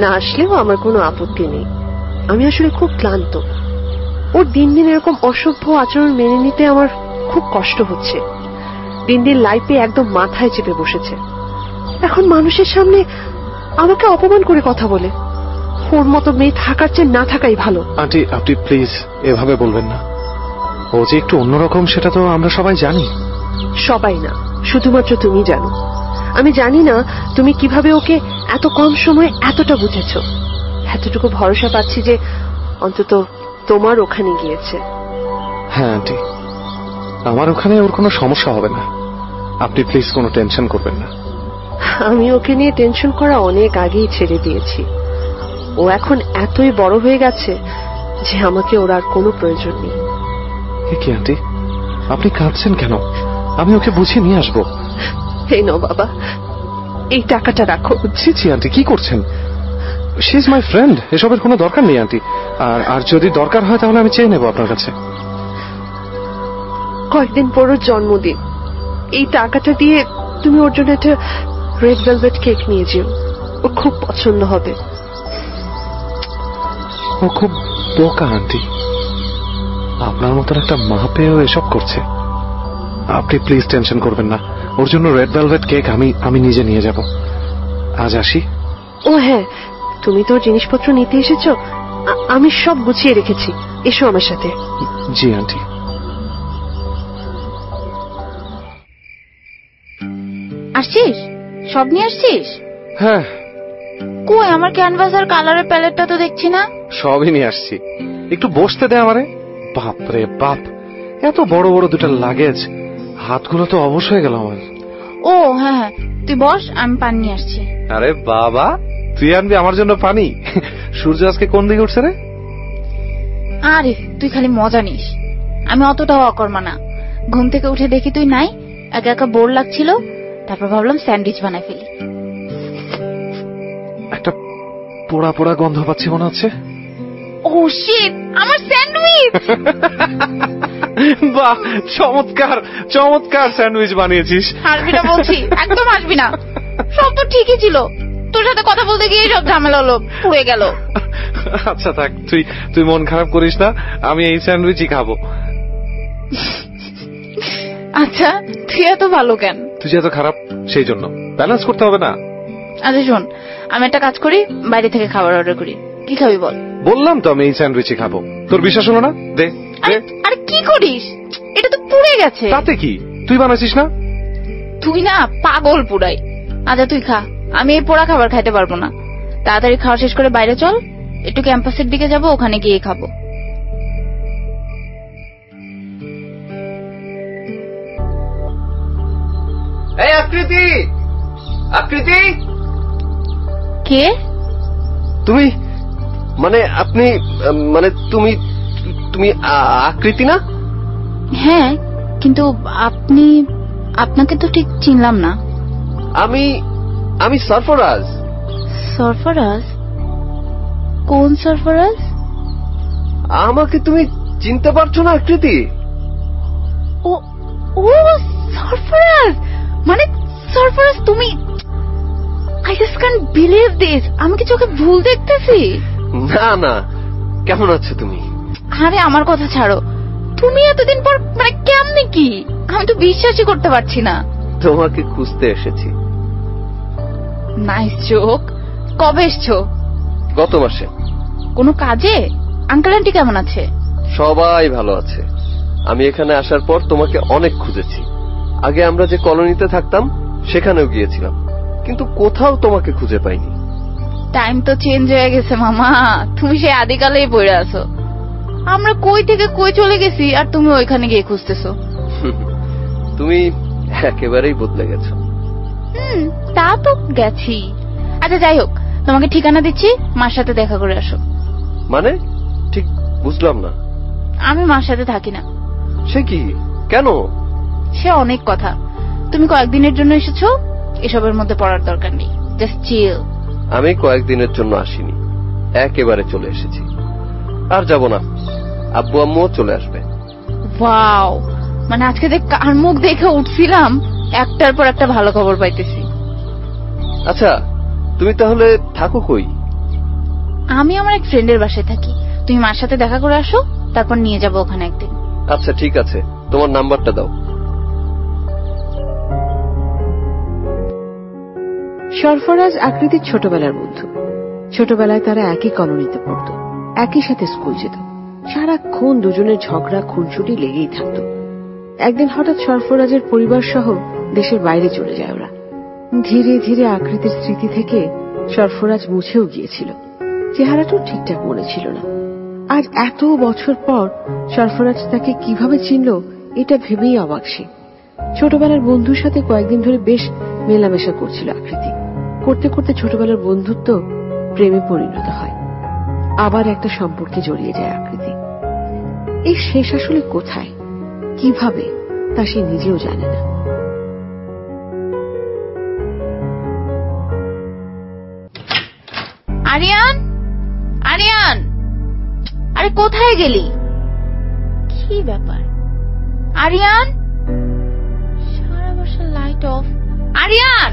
না আসলেও আমার কোনো আপত্তি নেই। আমি আসলে খুব ক্লান্ত। ওর দিন দিন এরকম অসভ্য আচরণ মেনে নিতে আমার খুব কষ্ট হচ্ছে। দিন দিন লাইফে একদম মাথায় চেপে বসেছে। এখন মানুষের সামনে আমাকে অপমান করে কথা বলে। ওর মতো মেয়ে থাকার চেয়ে না থাকাই ভালো। আন্টি আপনি প্লিজ এভাবে বলবেন না। ও যে একটু অন্যরকম সেটা তো আমরা সবাই জানি। সবাই না, শুধুমাত্র তুমি জানো। আমি জানি না তুমি কিভাবে ওকে এত কম সময়ে এতটা বুঝেছো। এতটুকু ভরসা পাচ্ছি যে অন্তত তোমার ওখানে গিয়েছে। হ্যাঁ আন্টি, আমার ওখানে ওর কোনো সমস্যা হবে না, আপনি প্লিজ কোনো টেনশন করবেন না। আমি ওকে নিয়ে টেনশন করা অনেক আগেই ছেড়ে দিয়েছি। ও এখন এতই বড় হয়ে গেছে যে আমাকে ওর আর কোনো প্রয়োজন নেই। কি আন্টি, আপনি কাঁদছেন কেন? আমি ওকে বুঝিয়ে নিয়ে আসবো। এই নাও বাবা, এই টাকাটা রাখো। ছি আন্টি, কি করছেন? শি ইজ মাই ফ্রেন্ড, এসবের কোনো দরকার নেই আন্টি। আর যদি দরকার হয় তাহলে আমি চেয়ে নেব আপনার কাছে। কয়েকদিন পর ওর জন্মদিন, এই টাকাটা দিয়ে তুমি ওর জন্য একটা রেড ভেলভেট কেক নিয়ে যেও, ওর খুব পছন্দ হবে। ও খুব বোকা আন্টি, আপনার মতন একটা মা পেয়েও এসব করছে। আপনি প্লিজ টেনশন করবেন না, ওর জন্য রেড ভেলভেট কেক আমি নিজে নিয়ে যাব। আজ আসি। ও হ্যাঁ, তুমি তো জিনিসপত্র নিতে এসেছো, আমি সব গুছিয়ে রেখেছি, এসো আমার সাথে। জি আন্টি। আসছিস? সব নিয়ে আসছিস? হ্যাঁ। কই আমার ক্যানভাস আর কালারের প্যালেটটা তো দেখছি না। সবই নিয়ে আসছি, একটু বসতে দে আমারে। বাপ রে বাপ, এত বড় বড় দুটো লাগেজ, হাতগুলো তো অবশ হয়ে গেল আমার। ও হ্যাঁ হ্যাঁ, তুই বস, আমি পানি নিয়ে আসছি। আরে বাবা, তুই আনবি আমার জন্য পানি? সূর্য আজকে কোন দিকে উঠছে রে? আরে তুই খালি মজা নিস, আমি অতটাও অকর্মা না। ঘুম থেকে উঠে দেখি তুই নাই, একা একা বোর লাগছিল, তারপর ভাবলাম স্যান্ডউইচ বানাই ফেলি। একটা পোড়া পোড়া গন্ধ পাচ্ছি মনে হচ্ছে। ও শিট, আমার স্যান্ডউইচ! বাহ, চমৎকার চমৎকার স্যান্ডউইচ বানিয়েছিস। হাসবি না বলছি, একদম হাসবি না। সব তো ঠিকই ছিল, তোর সাথে কথা বলতে গিয়ে সব ঝামেলা হলো, পুড়ে গেল। আচ্ছা থাক, তুই মন খারাপ করিস না, আমি এই স্যান্ডউইচই খাবো। আচ্ছা তুই এত ভালো কেন? তুই যে এত খারাপ সেই জন্য ব্যালেন্স করতে হবে না। আচ্ছা শোন, আমি একটা কাজ করি, বাইরে থেকে খাবার অর্ডার করি। কি খাবি বল? বললাম তো আমি এই স্যান্ডউইচই খাবো। তোর বিশ্বাস হলো না? দে। আরে কি করিস? এটা তো পুড়ে গেছে। তাতে কি, তুই বানাইছিস না? তুই না পাগল পুরাই। আচ্ছা তুই খা, আমি এই পোড়া খাবার খাইতে পারবো না। তাড়াতাড়ি খাওয়া শেষ করে বাইরে চল, একটু ক্যাম্পাসের দিকে যাবো, ওখানে গিয়ে খাবো। এই আকৃতি, আকৃতি, কে তুমি? মানে আপনি, মানে তুমি তুমি আকৃতি না? হ্যাঁ, কিন্তু আপনাকে তো ঠিক চিনলাম না। আমি সরফরাজ। সরফরাজ? কোন সরফরাজ? আমাকে তুমি চিনতে পারছো না আকৃতি? ও ও সরফরাজ, মানে সরফরাজ তুমি? I just can't believe this. আমি কি চোখে ভুল দেখতেছি? না না, কেমন আছো তুমি? আরে আমার কথা ছাড়ো, তুমি এতদিন পর মানে কেমনে কি? আমি তো বিশ্বাসই করতে পারছি না। তোমাকে খুঁজতে এসেছি। Nice joke. কবে এসছো? গত মাসে। কোনো কাজে? আঙ্কেল আন্টি কেমন আছে? সবাই ভালো আছে। আমি এখানে আসার পর তোমাকে অনেক খুঁজেছি। আগে আমরা যে কলোনিতে থাকতাম সেখানেও গিয়েছিলাম, কিন্তু কোথাও তোমাকে খুঁজে পাইনি। টাইম তো চেঞ্জ হয়ে গেছে মামা, তুমি সেই আদিকালেই পড়ে আছো। আমরা কই থেকে কই চলে গেছি আর তুমি ওইখানে গিয়ে খুঁজতেছো। তুমি একেবারেই বদলে গেছো। তা তো গেছি। আচ্ছা যাই হোক, তোমাকে ঠিকানা দিচ্ছি, মার সাথে দেখা করে আসো। মানে ঠিক বুঝলাম না। আমি মার সাথে থাকি না। সে কি, কেন? সে অনেক কথা। তুমি কয়েকদিনের জন্য এসেছো, এসবের মধ্যে পড়ার দরকার নেই। Just chill. আমি কয়েকদিনের জন্য আসিনি, একেবারে চলে এসেছি। আর যাব না, আব্বু আম্মুও চলে আসবে। ওয়াও, মানে আজকে কার মুখ দেখে উঠছিলাম, একটার পর একটা ভালো খবর পাইতেছি। আচ্ছা তুমি তাহলে থাকো কই? আমি আমার এক ফ্রেন্ডের বাসায় থাকি। তুমি মার সাথে দেখা করে আসো, তারপর নিয়ে যাবো ওখানে একদিন। আচ্ছা ঠিক আছে, তোমার নাম্বারটা দাও। সরফরাজ আকৃতির ছোটবেলার বন্ধু। ছোটবেলায় তারা একই কলোনিতে পড়ত, একই সাথে স্কুল যেত। সারাক্ষণ দুজনের ঝগড়া খুনসুটি লেগেই থাকত। একদিন হঠাৎ সরফরাজের পরিবার সহ দেশের বাইরে চলে যায় ওরা। ধীরে ধীরে আকৃতির স্মৃতি থেকে সরফরাজ মুছেও গিয়েছিল। চেহারাটাও ঠিকঠাক মনে ছিল না। আজ এত বছর পর সরফরাজ তাকে কিভাবে চিনল, এটা ভেবেই অবাক সে। ছোটবেলার বন্ধুর সাথে কয়েকদিন ধরে বেশ মেলামেশা করছিল আকৃতি। করতে করতে ছোটবেলার বন্ধুত্ব প্রেমে পরিণত হয়। আবার একটা সম্পর্কে জড়িয়ে যায় আকৃতি। এই শেষ আসলে কোথায়, কিভাবে, তা সে নিজেও জানে না। আরিয়ান, আরিয়ান, আরে কোথায় গেলি? কি ব্যাপার আরিয়ান? সারা বাসার light off. Aryan!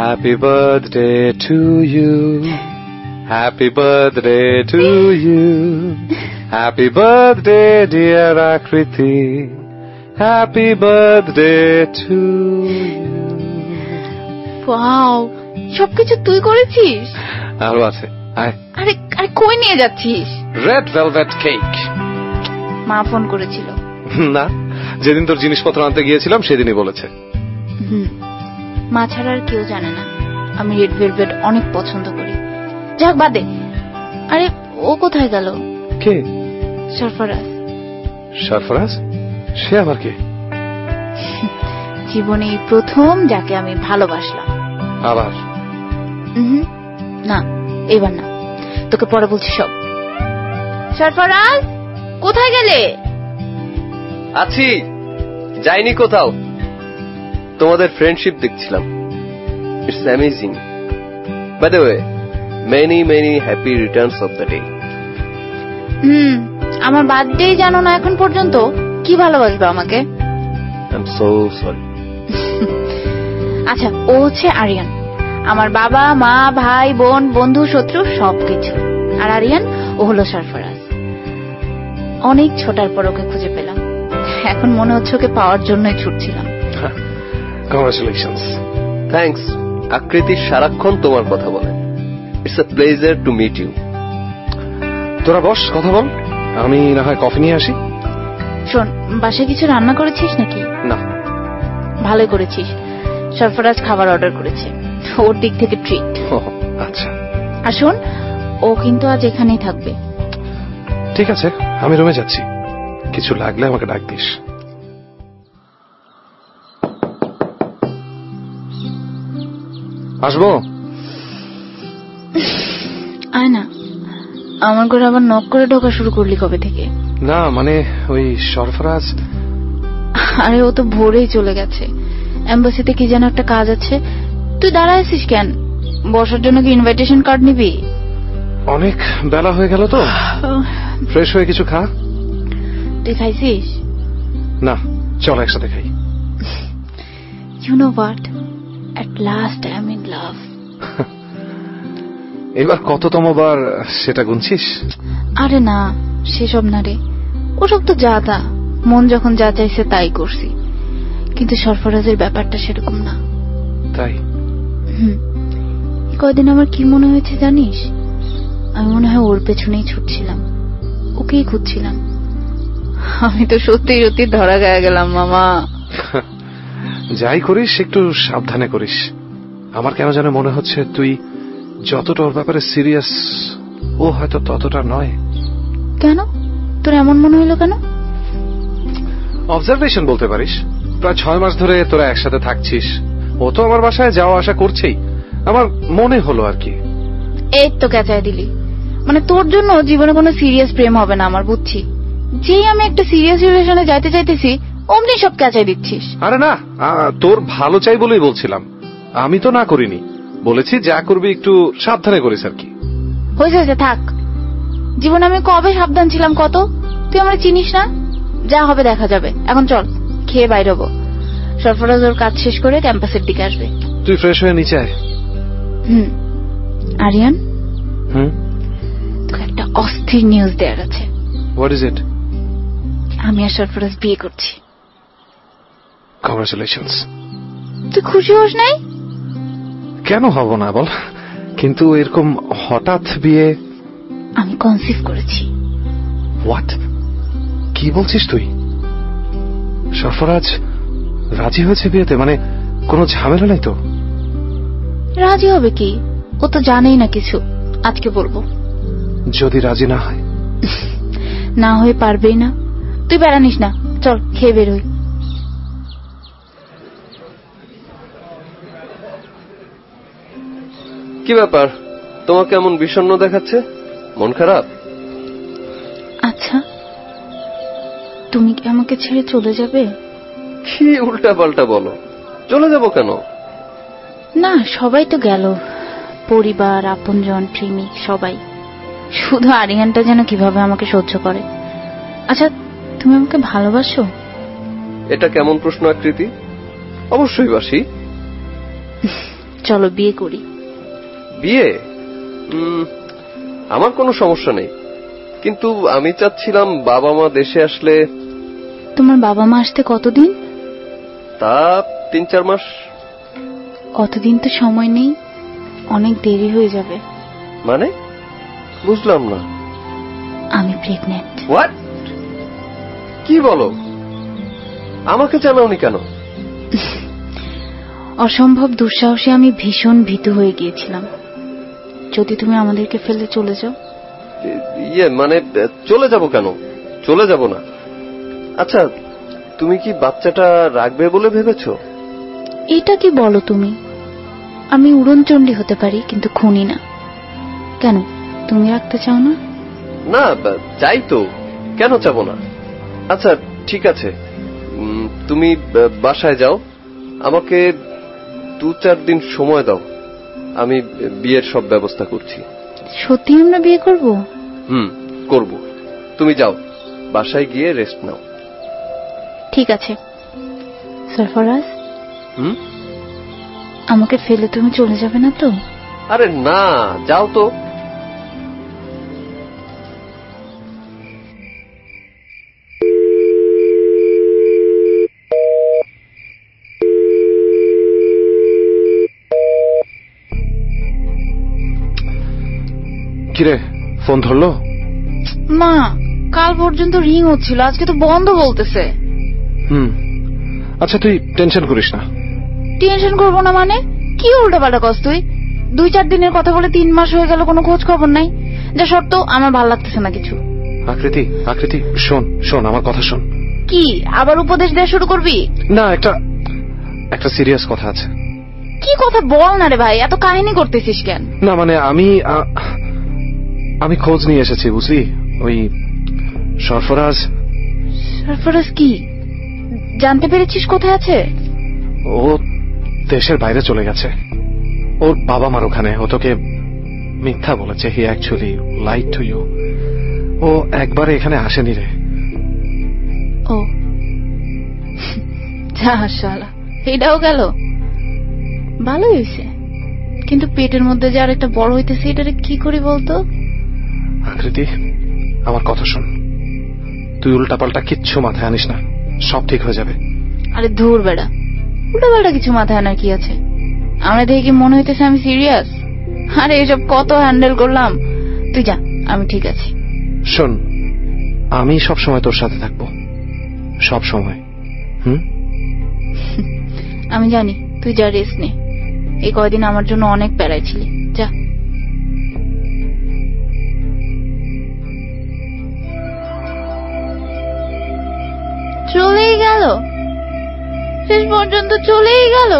Happy birthday to you. Happy birthday to you. Happy birthday dear Akriti. Happy birthday to you. Wow, সবকিছু তুই করেছিস? আরো আছে, আয়। আরে আরে কই নিয়ে যাচ্ছিস? Red velvet cake. মা ফোন করেছিল। না, যেদিন তোর জিনিসপত্র আনতে গিয়েছিলাম সেদিনই বলেছে। মা ছাড়া আর কেউ জানে না আমি রেড ভেলভেট অনেক পছন্দ করি। যাক বাদে। আরে ও কোথায় গেল? কে? সরফরাজ। সরফরাজ? সে আবার কে? জীবনে প্রথম যাকে আমি ভালোবাসলাম। আবার? না, এবার না, তোকে পরে বলছি সব। সরফরাজ কোথায় গেলে? আছি, যাইনি কোথাও। তোমাদের ফ্রেন্ডশিপ দেখছিলাম। It's amazing. By the way, many many happy returns of the day. আমার বার্থডে জানো না এখন পর্যন্ত? কি ভালোবাসবে আমাকে? I am so sorry. আচ্ছা, ও হচ্ছে আরিয়ান। আমার বাবা মা ভাই বোন বন্ধু শত্রু সবকিছু। আর আরিয়ান, ও হলো সরফরাজ। অনেক ছোটার পর ওকে খুঁজে পেলাম। এখন মনে হচ্ছে ওকে পাওয়ার জন্যই ছুটছিলাম। কংগ্রাচুলেশনস। থ্যাঙ্কস। আকৃতি সারাক্ষণ তোমার কথা বলে। It's a pleasure to meet you. তোরা বস, কথা বল, আমি না হয় কফি নিয়ে আসি। শোন, বাসায় কিছু রান্না করেছিস নাকি? না। ভালোই করেছিস। সরফরাজ খাবার অর্ডার করেছে, ওর দিক থেকে ট্রিট। আচ্ছা। আর শোন, ও কিন্তু আজ এখানেই থাকবে। ঠিক আছে, আমি রুমে যাচ্ছি, কিছু লাগলে আমাকে ডাক দিস। আসবো? আয় না, আমার ঘরে আবার নক করে ঢোকা শুরু করলি কবে থেকে? না মানে ওই সরফরাজ। আরে ও তো ভোরেই চলে গেছে, এম্বাসিতে কি যেন একটা কাজ আছে। তুই দাঁড়ায় আছিস কেন? বসার জন্য কি ইনভাইটেশন কার্ড নিবি? অনেক বেলা হয়ে গেল তো, ফ্রেশ হয়ে কিছু খা। তুই খাইছিস? না, চল একসাথে খাই। You know what, at last I am in love. এবার কততম বার সেটা গুনছিস? আরে না, সেসব না রে, ওসব তো যা তা, মন যখন যা চাইছে তাই করছি। কিন্তু সরফরাজের ব্যাপারটা সেরকম না। তাই? কয়দিন আমার কি মনে হয়েছে জানিস? আমি মনে হয় ওর পেছনেই ছুটছিলাম, ওকেই খুঁজছিলাম। আমি তো সত্যি সত্যি ধরা গায়ে গেলাম মামা। যাই করিস একটু সাবধানে করিস। আমার কেন যেন মনে হচ্ছে তুই যতটা ওর ব্যাপারে সিরিয়াস, ও হয়তো ততটা নয়। কেন? তোর এমন মনে হলো কেন? অবজারভেশন বলতে পারিস। প্রায় 6 মাস ধরে তোরা একসাথে থাকছিস, ও তো আমার বাসায় যাওয়া আসা করছেই, আমার মনে হলো আর কি। এই তো ক্যাচায় দিলি। মানে তোর জন্য জীবনে কোনো সিরিয়াস প্রেম হবে না আমার, বুঝছি। যেই আমি একটা সিরিয়াস রিলেশনে যাইতে চাইতেছি অমনি সব ক্যাচাই দিচ্ছিস। আরে না, তোর ভালো চাই বলেই বলছিলাম, আমি তো না করিনি। বলেছি যা করবি একটু সাবধানে করিস আর কি। হয়েছে, থাক। জীবনে আমি কবে সাবধান ছিলাম কত? তুই আমার চিনিস না? যা হবে দেখা যাবে। এখন চল, খেয়ে বাইর হবো। সরফরাজ ওর কাজ শেষ করে ক্যাম্পাসের দিকে আসবে। তুই ফ্রেশ হয়ে নিচে আয়। আরিয়ান, তোকে একটা অস্থির নিউজ দেওয়ার আছে। What is it? আমি আর সরফরাজ বিয়ে করছি। কংগ্রাচুলেশনস। তুই খুশি হোস নাই? কেন হব না বল, কিন্তু এরকম হঠাৎ বিয়ে? আমি কনসিভ করেছি। হোয়াট? কি বলছিস তুই? সরফরাজ রাজি হয়েছে বিয়েতে? মানে কোনো ঝামেলা নাই তো? রাজি হবে কি, ও তো জানেই না কিছু। আজকে বলবো। যদি রাজি না হয়? না হয়ে পারবেই না। তুই বেড়ানিস না, চল খেয়ে বেরোই। কি ব্যাপার, তোমাকে এমন বিষণ্ণ দেখাচ্ছে? মন খারাপ? আচ্ছা, তুমি কি আমাকে ছেড়ে চলে যাবে? কি উল্টা পাল্টা বলো, চলে যাব কেন? না, সবাই তো গেল, পরিবার, আপনজন, প্রেমিক সবাই। শুধু আরিয়ানটা যেন কিভাবে আমাকে সহ্য করে। আচ্ছা, তুমি আমাকে ভালোবাসো? এটা কেমন প্রশ্ন আকৃতি? অবশ্যই বাসি। চলো বিয়ে করি। বিয়ে? আমার কোনো সমস্যা নেই, কিন্তু আমি চাচ্ছিলাম বাবা মা দেশে আসলে। তোমার বাবা মা আসতে কতদিন? তা 3-4 মাস। কতদিন তো সময় নেই, অনেক দেরি হয়ে যাবে। মানে বুঝলাম না। আমি প্রেগনেন্ট। হোয়াট? কি বলো? আমাকে জানাওনি কেন? অসম্ভব দুঃসাহসী আমি ভীষণ ভীতু হয়ে গিয়েছিলাম। যদি তুমি আমাদেরকে ফেলে চলে যাও। মানে চলে যাব কেন? চলে যাব না। আচ্ছা, তুমি কি বাচ্চাটা রাখবে বলে ভেবেছো? এটা কি বলো তুমি? আমি উড়নচণ্ডী হতে পারি, কিন্তু খুনি না। কেন, তুমি রাখতে চাও না? না, চাই তো, কেন চাবো না। আচ্ছা ঠিক আছে, তুমি বাসায় যাও, আমাকে 2-4 দিন সময় দাও, আমি বিয়ের সব ব্যবস্থা করছি। সত্যি আমরা বিয়ে করব? করব। তুমি যাও, বাসায় গিয়ে রেস্ট নাও। ঠিক আছে। সরফরাজ, আমাকে ফেলে তুমি চলে যাবে না তো? আরে না, যাও তো। কিরে, ফোন ধরলো? না, কাল পর্যন্ত রিং হচ্ছিল, আজকে তো বন্ধ বলতেছে। আচ্ছা তুই টেনশন করিস না। টেনশন করবো না মানে? কি উল্টাপাল্টা কস তুই? 2-4 দিনের কথা বলে 3 মাস হয়ে গেল, কোনো খোঁজ খবর নাই। যা সত্ত্বেও আমার ভালো লাগতেছে না কিছু। আকৃতি, আকৃতি শোন শোন, আমার কথা শোন। কি আবার উপদেশ দেওয়া শুরু করবি? না, একটা সিরিয়াস কথা আছে। কি কথা বল না রে ভাই, এত কাহিনী করতেছিস কেন? না মানে আমি খোঁজ নিয়ে এসেছি, বুঝলি? ওই সরফরাজ। সরফরাজ কি জানতে পেরেছিস কোথায় আছে? ও দেশের বাইরে চলে গেছে, ওর বাবা মার ওখানে। ও তোকে মিথ্যা বলেছে। He actually lied to you. ও একবারে এখানে আসেনি রে। ও যা শালা, এটাও গেল। ভালোই হয়েছে, কিন্তু পেটের মধ্যে যে আর একটা বড় হইতেছে, এটারে কি করি বলতো? আকৃতি, আমার কথা শোন। তুই উল্টাপাল্টা কিচ্ছু মাথায় আনিস না, সব ঠিক হয়ে যাবে। আরে ধুর বেড়া, উল্টাপাল্টা কিছু মাথায় আনার কি আছে? আমরা দেখে কি মনে হইতেছে আমি সিরিয়াস? আরে এসব কত হ্যান্ডেল করলাম। তুই যা, আমি ঠিক আছি। শোন, আমি সব সময় তোর সাথে থাকবো, সব সময়। আমি জানি, তুই যা, রেস্ট নে। এই কয়দিন আমার জন্য অনেক প্যারায় ছিলি, যা। চলেই গেল, শেষ পর্যন্ত চলেই গেল।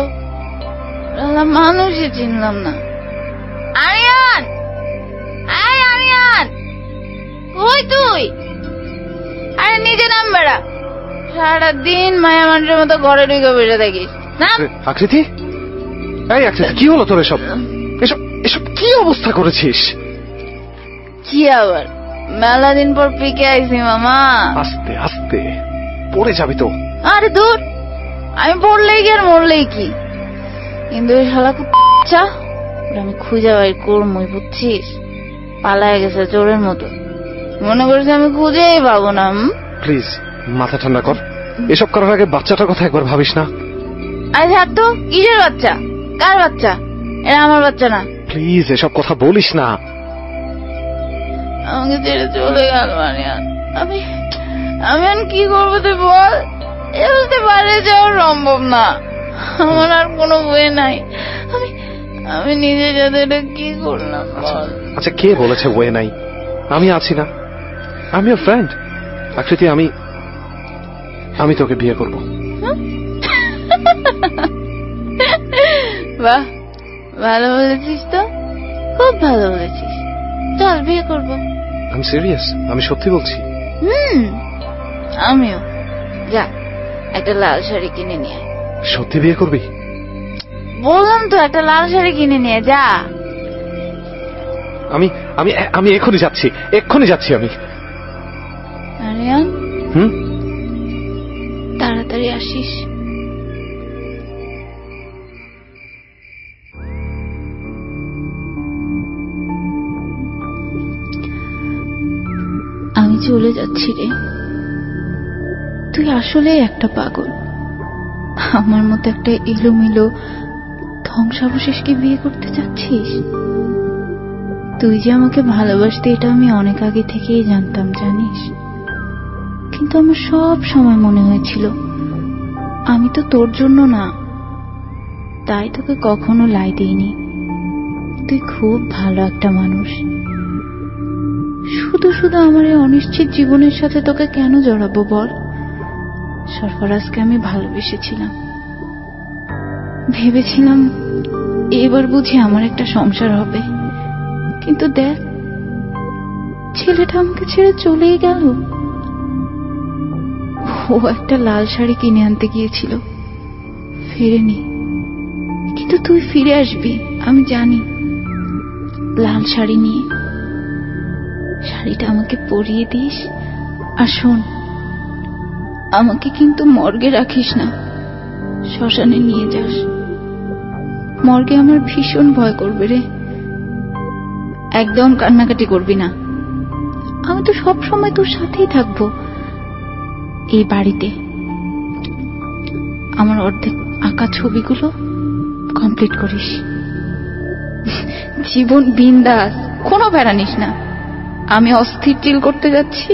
মানুষই চিনলাম না। আরিয়ান, আরিয়ান, কই তুই? আরে নিচে নাম বেড়া, সারাদিন মায়া মানুষের মতো ঘরে ঢুকে বসে থাকিস। আকৃতি, এই আকৃতি, কি হলো তোর? এসব এসব এসব কি অবস্থা করেছিস? কি আবার মেলা দিন পর পিকে আইছি মামা। আস্তে আস্তে, পড়ে যাবি তো। আরে দূর, আমি পড়লেই কি আর মরলেই কি, কিন্তু ওই শালা কুচ্চা আমি খুঁজে বাইর করবই, বুঝছিস? পালায় গেছে চোরের মতো, মনে করছে আমি খুঁজেই পাবো না। প্লিজ মাথা ঠান্ডা কর। এসব করার আগে বাচ্চাটার কথা একবার ভাবিস না? আরে ছাড় তো, কিসের বাচ্চা? কার বাচ্চা? এরা আমার বাচ্চা না। প্লিজ এসব কথা বলিস না। আমাকে ছেড়ে চলে গেল আরিয়ান। আমি এখন কি করবো তুই বল? এ বলতে পারে যাওয়া সম্ভব না, আমার আর কোনো ওয়ে নাই। আমি নিজের সাথে এটা কি করলাম বল? আচ্ছা কে বলেছে ওয়ে নাই? আমি আছি না, আমি ওর ফ্রেন্ড। আকৃতি, আমি তোকে বিয়ে করব। বাহ, ভালো বলেছিস তো, খুব ভালো বলেছিস। চল বিয়ে করবো। আমি সিরিয়াস, আমি সত্যি বলছি। আমিও। যা, একটা লাল শাড়ি কিনে নিয়ে। সত্যি বিয়ে করবি? বললাম তো, একটা লাল শাড়ি কিনে নিয়ে যা। আমি আমি আমি এক্ষুনি যাচ্ছি, এক্ষুনি যাচ্ছি আমি। আরিয়ান, তাড়াতাড়ি আসিস। আমি চলে যাচ্ছি রে। তুই আসলে একটা পাগল। আমার মতো একটা এলোমেলো ধ্বংসাবশেষকে বিয়ে করতে চাচ্ছিস? তুই যে আমাকে ভালোবাসতে, এটা আমি অনেক আগে থেকেই জানতাম, জানিস। কিন্তু আমার সব সময় মনে হয়েছিল আমি তো তোর জন্য না, তাই তোকে কখনো লাই দিইনি। তুই খুব ভালো একটা মানুষ। শুধু শুধু আমার এই অনিশ্চিত জীবনের সাথে তোকে কেন জড়াবো বল? সরফরাজকে আমি ভালোবেসেছিলাম, ভেবেছিলাম এবার বুঝি আমার একটা সংসার হবে। কিন্তু দেখ, ছেলেটা আমাকে ছেড়ে চলেই গেল। ও একটা লাল শাড়ি কিনে আনতে গিয়েছিল, ফেরেনি। কিন্তু তুই ফিরে আসবি আমি জানি, লাল শাড়ি নিয়ে। শাড়িটা আমাকে পরিয়ে দিস। আর শোন, আমাকে কিন্তু মর্গে রাখিস না, শ্মশানে নিয়ে যাস। মর্গে আমার ভীষণ ভয় করবে রে। একদম কান্নাকাটি করবি না, আমি তো সব সময় তোর সাথেই থাকবো। এই বাড়িতে আমার অর্ধেক আঁকা ছবিগুলো কমপ্লিট করিস। জীবন বিন্দাস, কোনো প্যারা নিস না। আমি অস্থির চিল করতে যাচ্ছি,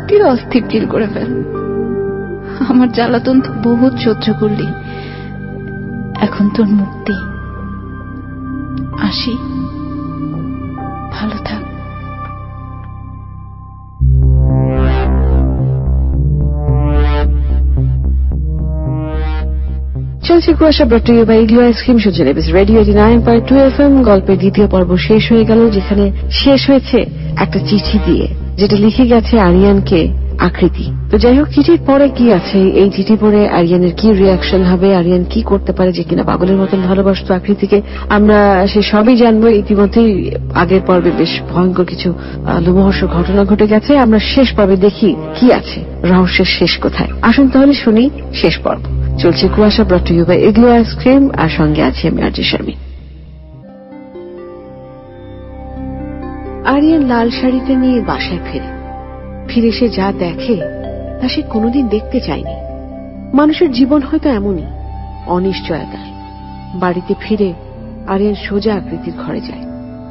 তুই অস্থির চিল করে ফেল। আমার জ্বালাতন তো বহুত সহ্য করলি, এখন তোর মুক্তি। আসি, ভালো থাক। চলছে Kuasha brought you by Igloo ice cream শুনছেন রেডিও 89.2 FM। গল্পের দ্বিতীয় পর্ব শেষ হয়ে গেল, যেখানে শেষ হয়েছে একটা চিঠি দিয়ে, যেটা লিখে গেছে আরিয়ানকে আকৃতি। তো যাই হোক, চিঠির পরে কি আছে, এই চিঠি পড়ে আরিয়ানের কি রিয়াকশন হবে, আরিয়ান কি করতে পারে যে কিনা পাগলের মতন ভালোবাসতো আকৃতিকে, আমরা সে সবই জানবো। ইতিমধ্যেই আগের পর্বে বেশ ভয়ঙ্কর কিছু লোমহর্ষক ঘটনা ঘটে গেছে। আমরা শেষ পর্বে দেখি কি আছে, রহস্যের শেষ কোথায়। আসুন তাহলে শুনি শেষ পর্ব। চলছে Kuasha brought you by Igloo ice cream, আর সঙ্গে আছি আমি আরজে শারমি। আরিয়ান লাল শাড়িটা নিয়ে বাসায় ফিরে সে যা দেখে তা সে কোনোদিন দেখতে চায়নি। মানুষের জীবন হয়তো এমনই, অনিশ্চয়তায়। বাড়িতে ফিরে আরিয়ান সোজা আকৃতির ঘরে যায়।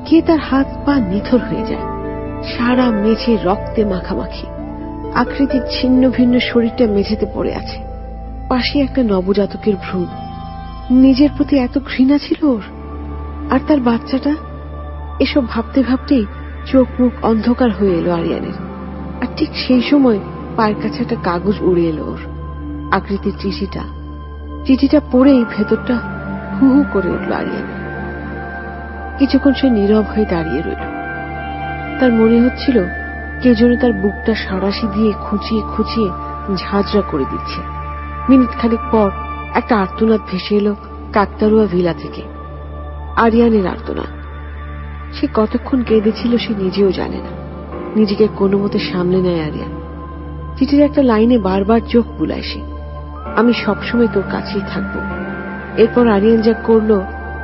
কে তার হাত পা নিথর হয়ে যায়, সারা মেঝে রক্তে মাখামাখি। আকৃতির ছিন্ন ভিন্ন শরীরটা মেঝেতে পড়ে আছে, পাশে একটা নবজাতকের ভ্রূণ। নিজের প্রতি এত ঘৃণা ছিল ওর, আর তার বাচ্চাটা। এসব ভাবতে ভাবতেই চোখ মুখ অন্ধকার হয়ে এলো আরিয়ানের। আর ঠিক সেই সময় পায়ের কাছে একটা কাগজ উড়ে এলো ওর। আকৃতির চিঠিটা পড়েই ভেতরটা হু হু করে উঠল আরিয়ানের। কিছুক্ষণ সে নীরব হয়ে দাঁড়িয়ে রইল। তার মনে হচ্ছিল কে যেন তার বুকটা সাঁড়াশি দিয়ে খুঁচিয়ে খুঁচিয়ে ঝাঁঝরা করে দিচ্ছে। মিনিট খানেক পর একটা আর্তনাদ ভেসে এলো কাকতারুয়া ভিলা থেকে। আরিয়ানের আর্তনাদ। সে কতক্ষণ কেঁদেছিল সে নিজেও জানে না। নিজেকে কোনো মতে সামলে নেয় আরিয়ান। চিঠির একটা লাইনে বারবার চোখ বুলায় সে, আমি সবসময় তোর কাছেই থাকবো। এরপর আরিয়ান যা করলো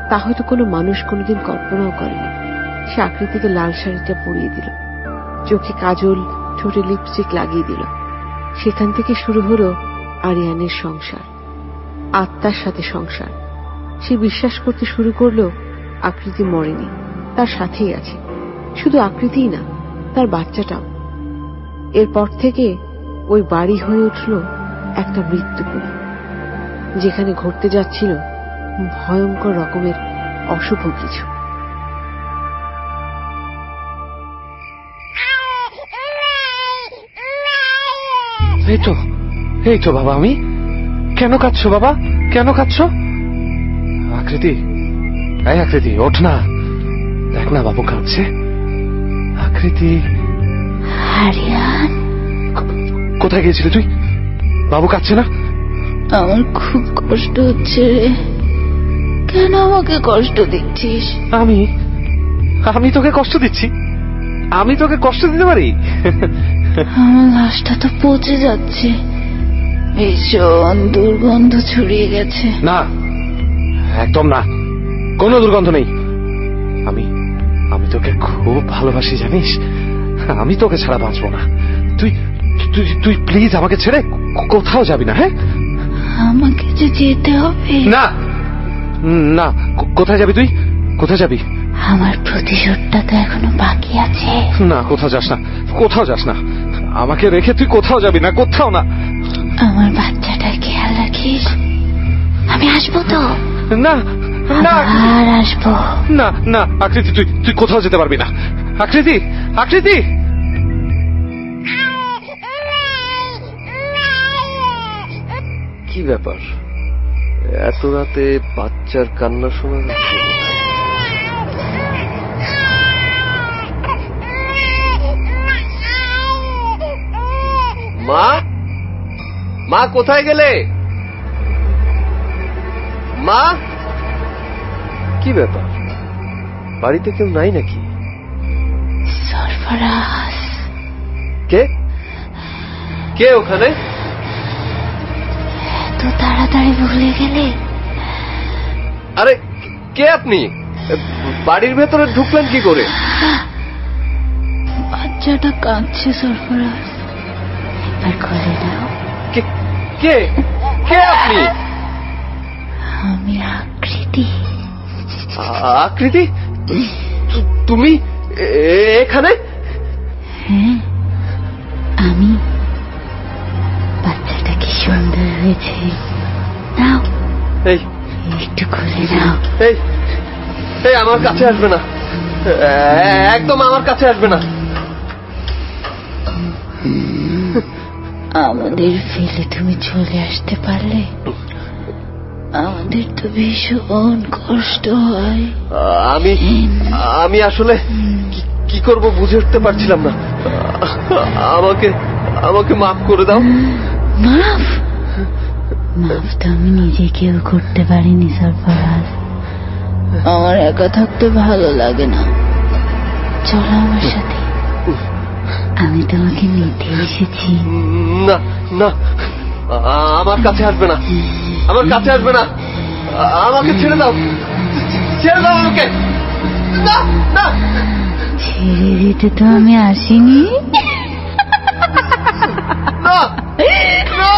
তা হয়তো কোনো মানুষ কোনোদিন কল্পনাও করেনি। সে আকৃতিকে লাল শাড়িটা পরিয়ে দিল, চোখে কাজল, ঠোঁটে লিপস্টিক লাগিয়ে দিল। সেখান থেকে শুরু হলো আরিয়ানের সংসার, আত্মার সাথে সংসার। সে বিশ্বাস করতে শুরু করলো আকৃতি মরেনি, তার সাথেই আছে। শুধু আকৃতিই না, তার বাচ্চাটাও। এরপর থেকে ওই বাড়ি হয়ে উঠল একটা মৃত্যুপুরী, যেখানে ঘটতে যাচ্ছিল ভয়ঙ্কর রকমের অশুভ কিছু। এই তো বাবা, আমি কেন কাঁদছো বাবা, কেন কাঁদছো? আকৃতি, এই আকৃতি ওঠ না, দেখ না বাবু কাঁদছে। আকৃতি, আরিয়ান কোথায় গিয়েছিলি তুই? বাবু কাঁদছে না? আমার খুব কষ্ট হচ্ছে রে, কেন আমাকে কষ্ট দিচ্ছিস? আমি তোকে কষ্ট দিচ্ছি? আমি তোকে কষ্ট দিতে পারি? আমার লাশটা তো পচে যাচ্ছে, ভীষণ দুর্গন্ধ ছড়িয়ে গেছে। না, একদম না, কোনো দুর্গন্ধ নেই। আমি তোকে খুব ভালোবাসি জানিস, আমি তোকে ছাড়া বাঁচবো না। তুই প্লিজ আমাকে ছেড়ে কোথাও যাবি না। হ্যাঁ, আমাকে যে যেতে হবে। না না, কোথায় যাবি তুই? কোথায় যাবি? আমার প্রতিশোধটা তো এখনো বাকি আছে। না, কোথাও যাস না, কোথাও যাস না। আমাকে রেখে তুই কোথাও যাবি না, কোথাও না। আমার বাচ্চাটার খেয়াল রাখিস। আমি আসবো তো। না না, আর আসবো না না। আকৃতি, তুই কোথাও যেতে পারবি না। আকৃতি, আকৃতি। কি ব্যাপার, এত রাতে বাচ্চার কান্না শোনা যাচ্ছে? মা, মা কোথায় গেলে? মা, কি ব্যাপার, বাড়িতে কেউ নাই নাকি? সরফরাজ। কে ওখানে? এত তাড়াতাড়ি ভুলে গেলে? আরে কে আপনি? বাড়ির ভেতরে ঢুকলেন কি করে? বাচ্চাটা কাঁদছে সরফরাজ, এবার খুলে নাও। কে কে আপনি? আমি আকৃতি। আকৃতি, তুমি এখানে? হ্যাঁ আমি। বাচ্চাটা কি সুন্দর হয়েছে, নাও এই একটু খুলে নাও। এই এই আমার কাছে আসবে না, একদম আমার কাছে আসবে না। আমাদের ফেলে তুমি চলে আসতে পারলে আমাদের তো ভীষণ কষ্ট হয়। আমি আসলে কি করব বুঝে উঠতে পারছিলাম না। আমাকে মাফ করে দাও। মাফ? মাফ তো আমি নিজেকেও করতে পারিনি সরফরাজ। আমার একা থাকতে ভালো লাগে না, চলো আমার সাথে, আমি তোমাকে নিতে এসেছি। না না, আমার কাছে আসবে না, আমার কাছে আসবে না, আমাকে ছেড়ে দাও, ছেড়ে দাও আমাকে। না না, ছেড়ে দিতে তো আমি আসিনি। না না,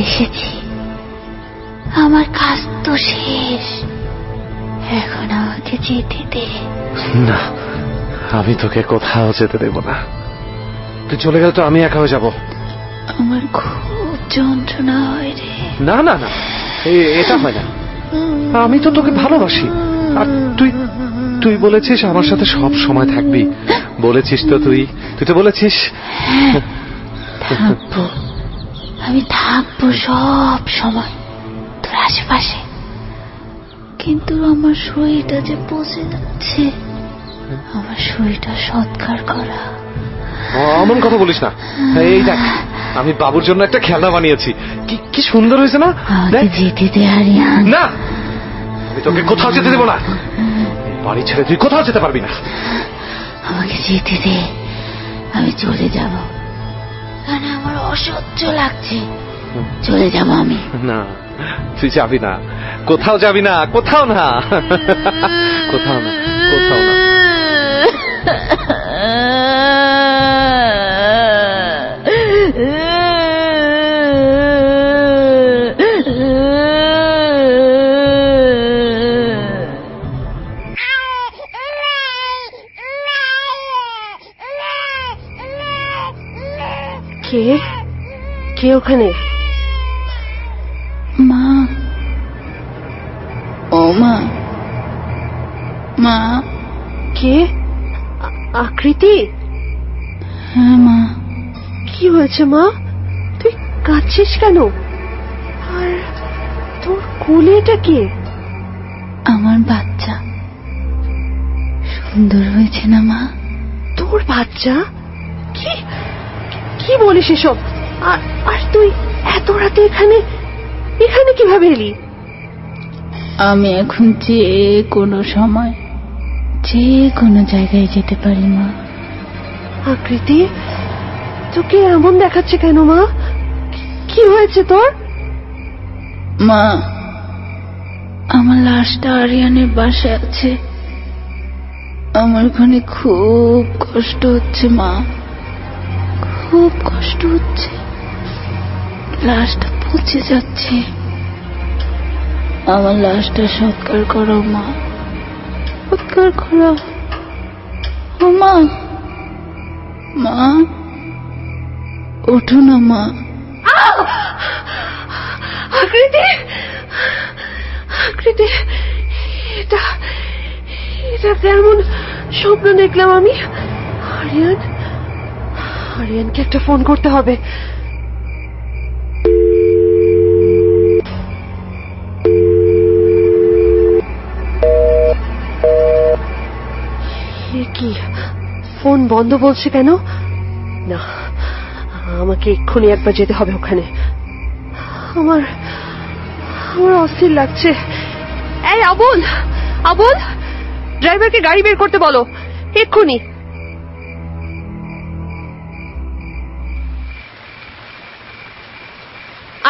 এসেছি, আমার কাজ তো শেষ, এখন আমাকে যেতে দে। না, আমি তোকে কোথাও যেতে দেব না। তুই চলে গেলে তো আমি একা হয়ে যাব। আমার খুব যন্ত্রণা হয় রে। না না না, এটা হয় না। আমি তো তোকে ভালোবাসি। আর তুই বলেছিস আমার সাথে সব সময় থাকবি, বলেছিস তো তুই তো বলেছিস। থাকবো, আমি থাকবো সব সময় তোর আশেপাশে, কিন্তু আমার শরীরটা যে পচে যাচ্ছে, আমার শরীরটা সৎকার করা। এমন কথা বলিস না। এই দেখ, আমি বাবুর জন্য একটা খেলনা বানিয়েছি, কি সুন্দর হয়েছে না? যেতে দে আরিয়ান। না, আমি তোকে কোথাও যেতে দেবো না। বাড়ি ছেড়ে তুই কোথাও যেতে পারবি না। আমাকে যেতে দে, আমি চলে যাব, কারণ আমার অসহ্য লাগছে। চলে যাব আমি। না, তুই যাবি না, কোথাও যাবি না, কোথাও না, কোথাও না, কোথাও না। কে ওখানে? মা, ও মা, মা। কে? আকৃতি? হ্যাঁ মা। কি হয়েছে মা? তুই কাঁদছিস কেন? আর তোর কোলে এটা কে? আমার বাচ্চা। সুন্দর হয়েছে না মা? তোর বাচ্চা? কি বলিস এসব? আর তুই এত রাতে এখানে কিভাবে এলি? আমি এখন যে কোনো সময় যে কোনো জায়গায় যেতে পারি মা। আকৃতি, তোকে এমন দেখাচ্ছে কেন মা? কি হয়েছে তোর? মা, আমার লাশটা আরিয়ানের বাসায় আছে, আমার ওখানে খুব কষ্ট হচ্ছে মা, খুব কষ্ট হচ্ছে। লাশটা পচে যাচ্ছে, আমার লাশটা সৎকার করো মা, সৎকার করো। ও মা, মা ওঠো না মা। আকৃতি, আকৃতি, এটা কেমন স্বপ্ন দেখলাম আমি? আরিয়ান, আরিয়ানকে একটা ফোন করতে হবে। কি ফোন বন্ধ বলছে কেন? না, আমাকে এক্ষুনি একবার যেতে হবে ওখানে। আমার অস্থির লাগছে। এই আবুল, আবুল, ড্রাইভারকে গাড়ি বের করতে বলো এক্ষুনি।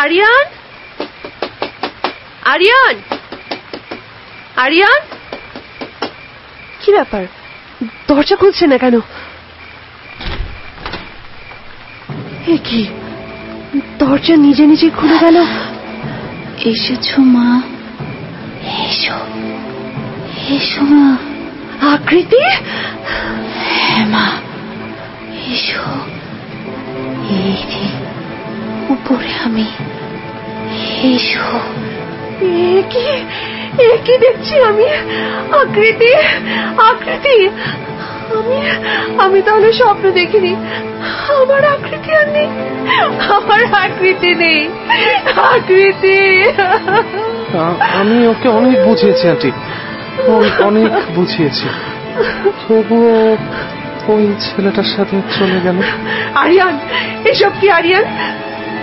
আরিয়ান, আরিয়ান, আরিয়ান, কি ব্যাপার? দরজা খুলছে না কেন? এ কি, দরজা নিজে নিজে খুলে গেল। এসেছো মা, এসো এসো মা। আকৃতি? হ্যাঁ মা, এসো। এই যে উপরে আমি, এসো। এ কি দেখছি আমি? আকৃতি, আকৃতি, আমি তাহলে স্বপ্ন দেখিনি। আমার আকৃতি আর নেই, আমার আকৃতি নেই। আকৃতি, আমি ওকে অনেক বুঝিয়েছি আন্টি, অনেক বুঝিয়েছি, তবুও ওই ছেলেটার সাথে চলে গেল। আরিয়ান, এসব কি আরিয়ান?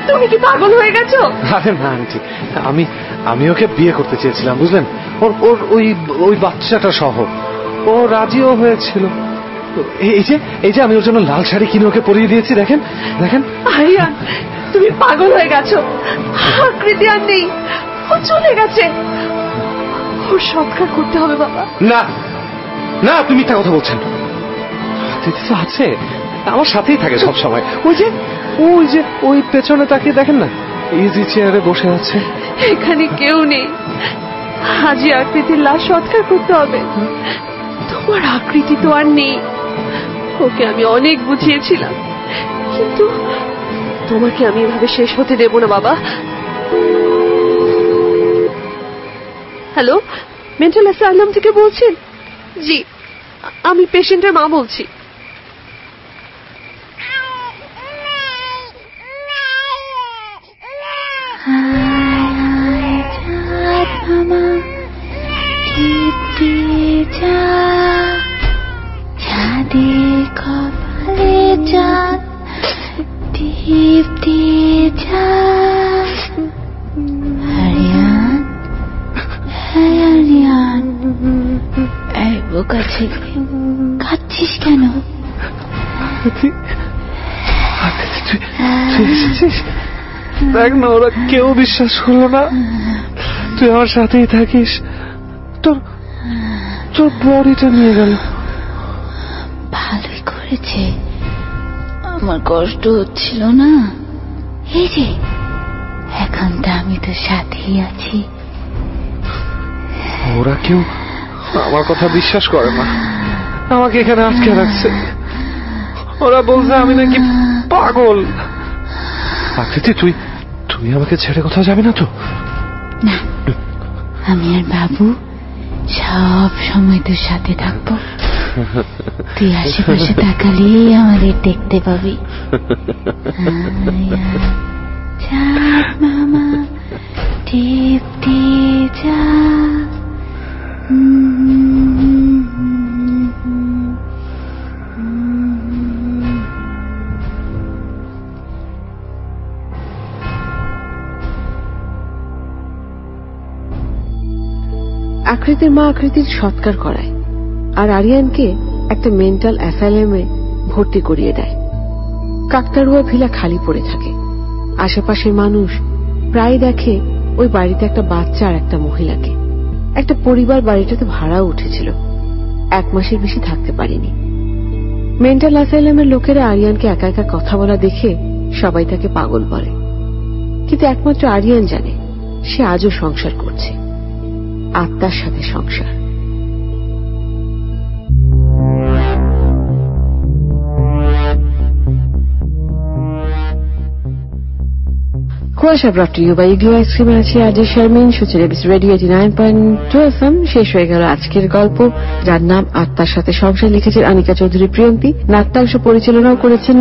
তুমি কি পাগল হয়ে গেছো? আরে না আন্টি, আমি ওকে বিয়ে করতে চেয়েছিলাম, বুঝলেন? ওর ওই বাচ্চাটা সহ ও রাজিও হয়েছিল। এই যে আমি ওর জন্য লাল শাড়ি কিনে ওকে পরিয়ে দিয়েছি, দেখেন দেখেন। আরিয়ান, তুমি পাগল হয়ে গেছো। আকৃতি আর নেই, ও চলে গেছে। ওর সৎকার করতে হবে বাবা। না না, তুমি মিথ্যা কথা বলছেন। দিদি তো আছে, আমার সাথেই থাকে সব সময়। ওই পেছনে তাকিয়ে দেখেন না, ইজি চেয়ারে বসে আছে। এখানে কেউ নেই। আজই আকৃতির লাশ সৎকার করতে হবে। তোমার আকৃতি তো আর নেই। ওকে আমি অনেক বুঝিয়েছিলাম, কিন্তু তোমাকে আমি এভাবে শেষ হতে দেব না বাবা। হ্যালো, মেন্টাল অ্যাসাইলাম থেকে বলছেন? জি, আমি পেশেন্টের মা বলছি। কাঁদছিস কেন? দেখ না, ওরা কেউ বিশ্বাস করলো না তুই আমার সাথেই থাকিস। তোর বডিটা নিয়ে গেল। ভালোই করেছে, আমার কষ্ট হচ্ছিল না। এই যে এখন তো আমি তো সাথেই আছি। ওরা কেউ আমার কথা বিশ্বাস করে না, আমাকে এখানে আটকে রাখছে। ওরা বলছে আমি নাকি পাগল। আকৃতি, তুই আমাকে ছেড়ে কোথাও যাবি না তো? না, আমি আর বাবু সব সময় তোর সাথে থাকবো। তুই আশেপাশে তাকালেই আমাদের দেখতে পাবি। চাঁদ মামা টিপতে যা। আকৃতির মা আকৃতির সৎকার করায় আর আরিয়ানকে একটা মেন্টাল অ্যাসাইলামে ভর্তি করিয়ে দেয়। কাকতাড়ুয়া ভিলা খালি পড়ে থাকে। আশেপাশের মানুষ প্রায় দেখে ওই বাড়িতে একটা বাচ্চা আর একটা মহিলাকে। একটা পরিবার বাড়িটাতে ভাড়াও উঠেছিল, 1 মাসের বেশি থাকতে পারেনি। মেন্টাল অ্যাসাইলামের লোকেরা আরিয়ানকে একা একা কথা বলা দেখে সবাই তাকে পাগল বলে, কিন্তু একমাত্র আরিয়ান জানে সে আজও সংসার করছে, আত্মার সাথে সংসার। Kuasha brought to you by Igloo আইসক্রিমে আছে আজ শারমিন সুচিরেবিস রেডিও 89.2 FM। শেষ হয়ে গেল আজকের গল্প, যার নাম আত্মার সাথে সংসার, লিখেছেন আনিকা চৌধুরী প্রিয়ন্তী, নাট্যাংশ পরিচালনাও করেছেন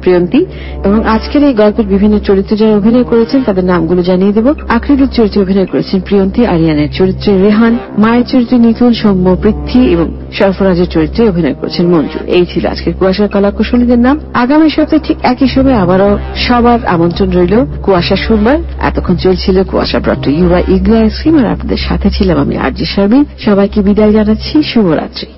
প্রিয়ন্তী। এবং আজকের এই গল্পের বিভিন্ন চরিত্রে যারা অভিনয় করেছেন তাদের নামগুলো জানিয়ে দেব। আকৃতির চরিত্রে অভিনয় করেছেন প্রিয়ন্তী, আরিয়ানের চরিত্রে রেহান, মায়ের চরিত্রে নিতুল, সৌম্য, পৃথ্বী এবং সরফরাজের চরিত্রে অভিনয় করেছেন মঞ্জু। এই ছিল আজকের কুয়াশার কলাকুশলীদের নাম। আগামী সপ্তাহে ঠিক একই সময় আবারও সবার আমন্ত্রণ রইল কুয়াশা শুনবার। এতক্ষণ চলছিল Kuasha brought to you by Igloo ice cream, আর আপনাদের সাথে ছিলাম আমি আরজে শারমিন। সবাইকে বিদায় জানাচ্ছি, শুভরাত্রি।